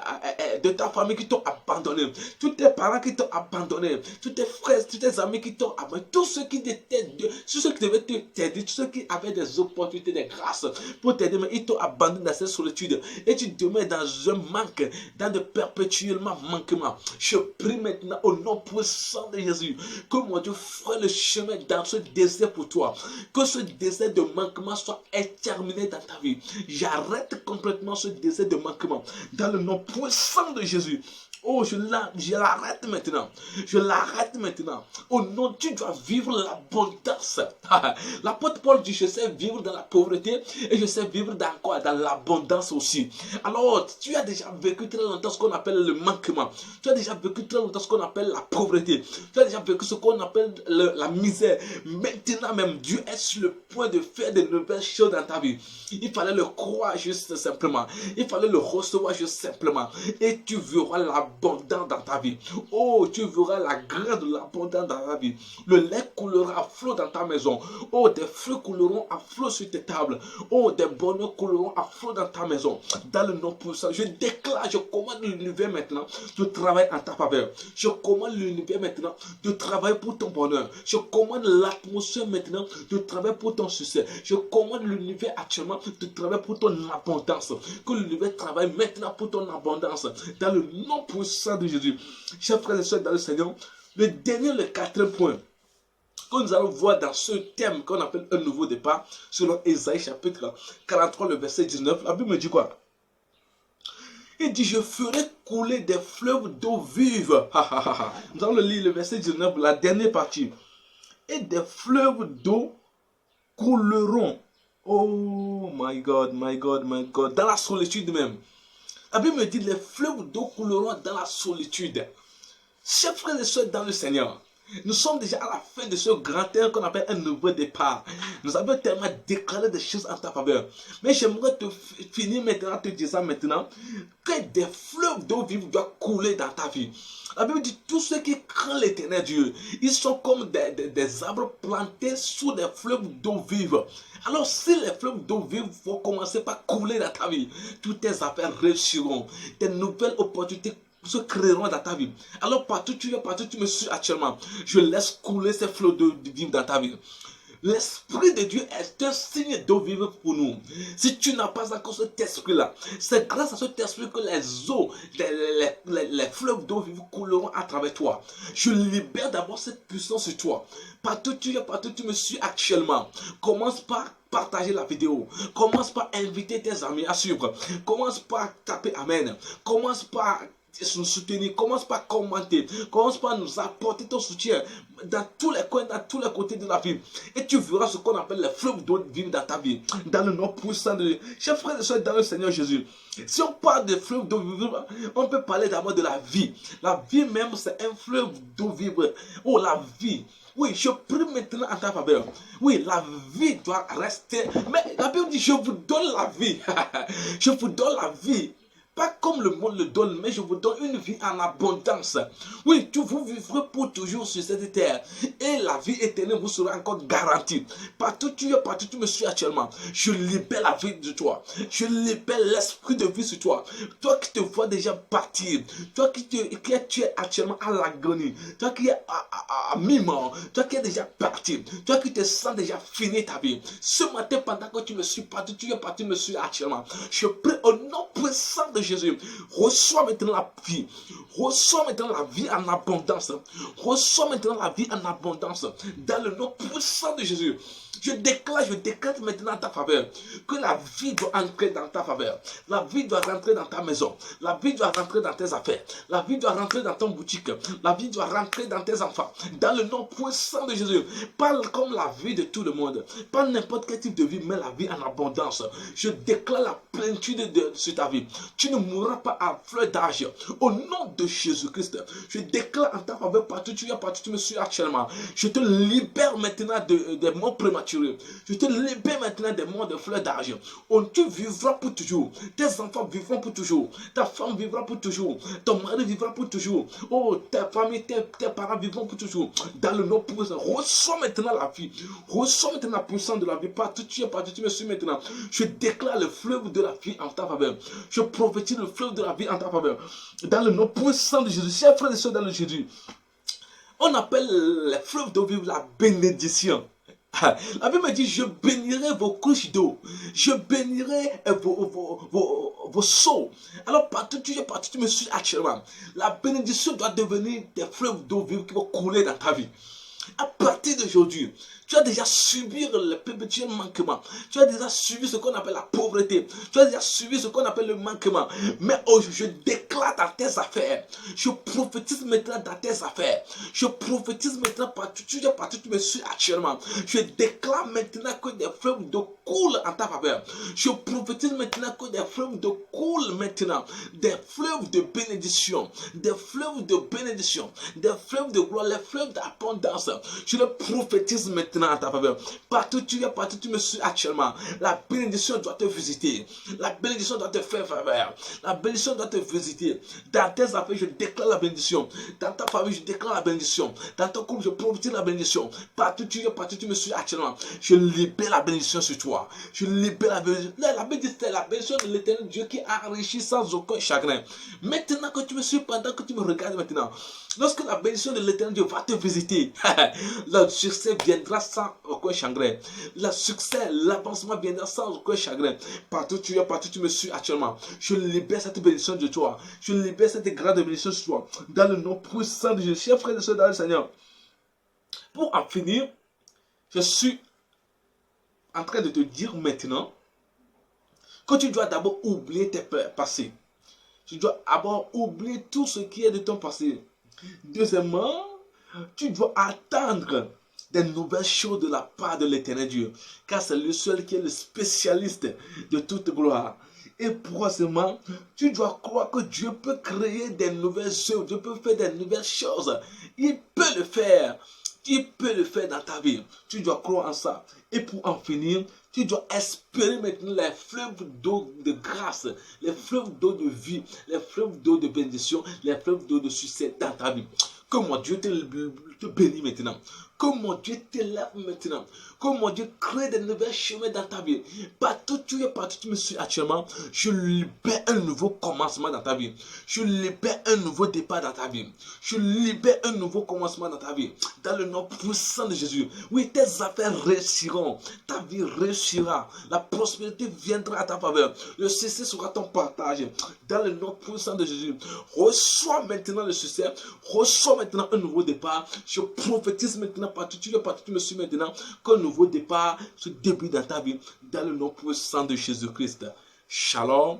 de ta famille qui t'ont abandonné. Tous tes parents qui t'ont abandonné. Tous tes frères, tous tes amis qui t'ont abandonné. Tous ceux qui devaient t'aider. Tous ceux qui avaient des opportunités possibilités, des grâces pour t'aider, mais ils t'ont abandonné dans cette solitude et tu demeures dans un manque, dans de perpétuellement manquement. Je prie maintenant au nom puissant de Jésus que mon Dieu fera le chemin dans ce désert pour toi, que ce désert de manquement soit exterminé dans ta vie. J'arrête complètement ce désert de manquement dans le nom puissant de Jésus. Oh, je l'arrête maintenant. Je l'arrête maintenant. Oh non, tu dois vivre l'abondance. L'apôtre Paul dit, je sais vivre dans la pauvreté et je sais vivre dans quoi? Dans l'abondance aussi. Alors, tu as déjà vécu très longtemps ce qu'on appelle le manquement. Tu as déjà vécu très longtemps ce qu'on appelle la pauvreté. Tu as déjà vécu ce qu'on appelle la misère. Maintenant même, Dieu est sur le point de faire de nouvelles choses dans ta vie. Il fallait le croire juste simplement. Il fallait le recevoir juste simplement. Et tu verras l'abondance dans ta vie. Oh, tu verras la grâce de l'abondance dans ta vie. Le lait coulera à flot dans ta maison. Oh, des fruits couleront à flot sur tes tables. Oh, des bonheurs couleront à flot dans ta maison. Dans le nom puissant, je déclare, je commande l'univers maintenant de travailler en ta faveur. Je commande l'univers maintenant de travailler pour ton bonheur. Je commande l'atmosphère maintenant de travailler pour ton succès. Je commande l'univers actuellement de travailler pour ton abondance. Que l'univers travaille maintenant pour ton abondance. Dans le nom puissant de Jésus. Chers frères et sœurs dans le Seigneur, le dernier, le quatrième point que nous allons voir dans ce thème qu'on appelle un nouveau départ, selon Ésaïe chapitre 43, le verset 19, la Bible me dit quoi? Il dit, je ferai couler des fleuves d'eau vive. Nous allons lire le verset 19, la dernière partie. Et des fleuves d'eau couleront. Oh my God, my God, my God. Dans la solitude même. La Bible me dit, les fleuves d'eau couleront dans la solitude. Chers frères et sœurs dans le Seigneur, nous sommes déjà à la fin de ce grand thème qu'on appelle un nouveau départ. Nous avons tellement déclaré des choses en ta faveur. Mais j'aimerais te finir maintenant, te disant maintenant que des fleuves d'eau vive doivent couler dans ta vie. La Bible dit, tous ceux qui craignent l'Éternel Dieu, ils sont comme des arbres plantés sous des fleuves d'eau vive. Alors si les fleuves d'eau vive vont commencer par couler dans ta vie, toutes tes affaires réussiront. Des nouvelles opportunités se créeront dans ta vie. Alors partout tu es, partout tu me suis actuellement, je laisse couler ces flots d'eau vive dans ta vie. L'Esprit de Dieu est un signe d'eau vive pour nous. Si tu n'as pas encore cet esprit-là, c'est grâce à cet esprit que les eaux, les fleuves d'eau vive couleront à travers toi. Je libère d'abord cette puissance sur toi. Partout tu es, partout tu me suis actuellement. Commence par partager la vidéo. Commence par inviter tes amis à suivre. Commence par taper Amen. Commence par nous soutenir, commence par commenter, commence par nous apporter ton soutien dans tous les coins, dans tous les côtés de la vie. Et tu verras ce qu'on appelle les fleuves d'eau vive dans ta vie, dans le nom puissant de Dieu. Chers frères et sœurs, dans le Seigneur Jésus, si on parle de fleuves d'eau vive, on peut parler d'abord de la vie. La vie même, c'est un fleuve d'eau vive. Oh, la vie. Oui, je prie maintenant en ta faveur. Oui, la vie doit rester. Mais la Bible dit, je vous donne la vie. Je vous donne la vie. Pas comme le monde le donne, mais je vous donne une vie en abondance. Oui, vous vivrez pour toujours sur cette terre. Et la vie éternelle vous sera encore garantie. Partout tu es, partout tu me suis actuellement. Je libère la vie de toi. Je libère l'esprit de vie sur toi. Toi qui te vois déjà partir. Toi qui es actuellement à l'agonie. Toi qui es à mi-mort. Toi qui es déjà parti. Toi qui te sens déjà fini ta vie. Ce matin, pendant que tu me suis parti, tu es parti, me suis actuellement. Je prie au nom puissant de Jésus, reçois maintenant la vie. Reçois maintenant la vie en abondance. Reçois maintenant la vie en abondance. Dans le nom puissant de Jésus. Je déclare maintenant en ta faveur que la vie doit entrer dans ta faveur. La vie doit rentrer dans ta maison. La vie doit rentrer dans tes affaires. La vie doit rentrer dans ton boutique. La vie doit rentrer dans tes enfants. Dans le nom puissant de Jésus. Parle comme la vie de tout le monde. Pas n'importe quel type de vie, mais la vie en abondance. Je déclare la plénitude sur ta vie. Tu ne mourras pas à fleur d'âge. Au nom de Jésus-Christ, je déclare en ta faveur partout tu es, partout tu me suis actuellement. Je te libère maintenant des morts prématurés. Je te libère maintenant des morts de fleurs d'âge. Tu vivras pour toujours. Tes enfants vivront pour toujours. Ta femme vivra pour toujours. Ton mari vivra pour toujours. Oh, ta famille, tes parents vivront pour toujours. Dans le nom puissant, reçois maintenant la vie. Reçois maintenant la puissance de la vie. Partout tu es, partout tu me suis maintenant. Je déclare le fleuve de la vie en ta faveur. Je prophétise le fleuve de la vie en ta faveur. Dans le nom puissant de Jésus. Chers frères et sœurs dans le Jésus. On appelle les fleuves d'eau vive la bénédiction. La Bible me dit, je bénirai vos couches d'eau. Je bénirai vos seaux. Alors, partout tu me suis actuellement. La bénédiction doit devenir des fleuves d'eau vive qui vont couler dans ta vie. À partir d'aujourd'hui, tu as déjà subi le perpétuel manquement. Tu as déjà subi ce qu'on appelle la pauvreté. Tu as déjà subi ce qu'on appelle le manquement. Mais aujourd'hui, je déclare dans tes affaires. Je prophétise maintenant dans tes affaires. Je prophétise maintenant partout tu me suis actuellement. Je déclare maintenant que des fleuves d'eau coulent en ta faveur. Je prophétise maintenant que des fleuves d'eau coulent maintenant. Des fleuves de bénédiction. Des fleuves de bénédiction. Des fleuves de gloire. Les fleuves d'abondance. Je le prophétise maintenant en ta faveur. Partout tu me suis actuellement. La bénédiction doit te visiter. La bénédiction doit te faire faveur. La bénédiction doit te visiter. Dans tes affaires, je déclare la bénédiction. Dans ta famille, je déclare la bénédiction. Dans ton couple, je prophétise la bénédiction. Partout tu me suis actuellement. Je libère la bénédiction sur toi. Je libère la bénédiction. La bénédiction de l'éternel Dieu qui enrichit sans aucun chagrin. Maintenant que tu me suis, pendant que tu me regardes maintenant, lorsque la bénédiction de l'éternel Dieu va te visiter, le succès viendra sans aucun chagrin. Le succès, l'avancement viendra sans aucun chagrin. Partout tu me suis actuellement. Je libère cette bénédiction de toi. Je libère cette grande bénédiction sur toi. Dans le nom puissant de Jésus. Chers frères et sœurs dans le Seigneur. Pour en finir, je suis en train de te dire maintenant que tu dois d'abord oublier tes peurs passées. Tu dois d'abord oublier tout ce qui est de ton passé. Deuxièmement, tu dois attendre des nouvelles choses de la part de l'éternel Dieu. Car c'est le seul qui est le spécialiste de toute gloire. Et troisièmement, tu dois croire que Dieu peut créer des nouvelles choses. Dieu peut faire des nouvelles choses. Il peut le faire. Il peut le faire dans ta vie. Tu dois croire en ça. Et pour en finir, tu dois espérer maintenant les fleuves d'eau de grâce, les fleuves d'eau de vie, les fleuves d'eau de bénédiction, les fleuves d'eau de succès dans ta vie. Que mon Dieu te bénisse maintenant. Que mon Dieu t'élève maintenant. Que mon Dieu crée des nouvelles chemins dans ta vie. Partout tu me suis actuellement, je libère un nouveau commencement dans ta vie. Je libère un nouveau départ dans ta vie. Je libère un nouveau commencement dans ta vie. Dans le nom puissant de Jésus. Oui, tes affaires réussiront. Ta vie réussira. La prospérité viendra à ta faveur. Le succès sera ton partage. Dans le nom puissant de Jésus. Reçois maintenant le succès. Reçois maintenant un nouveau départ. Je prophétise maintenant partout tu me suis maintenant qu'un nouveau départ se débute dans ta vie. Dans le nom puissant de Jésus-Christ. Shalom.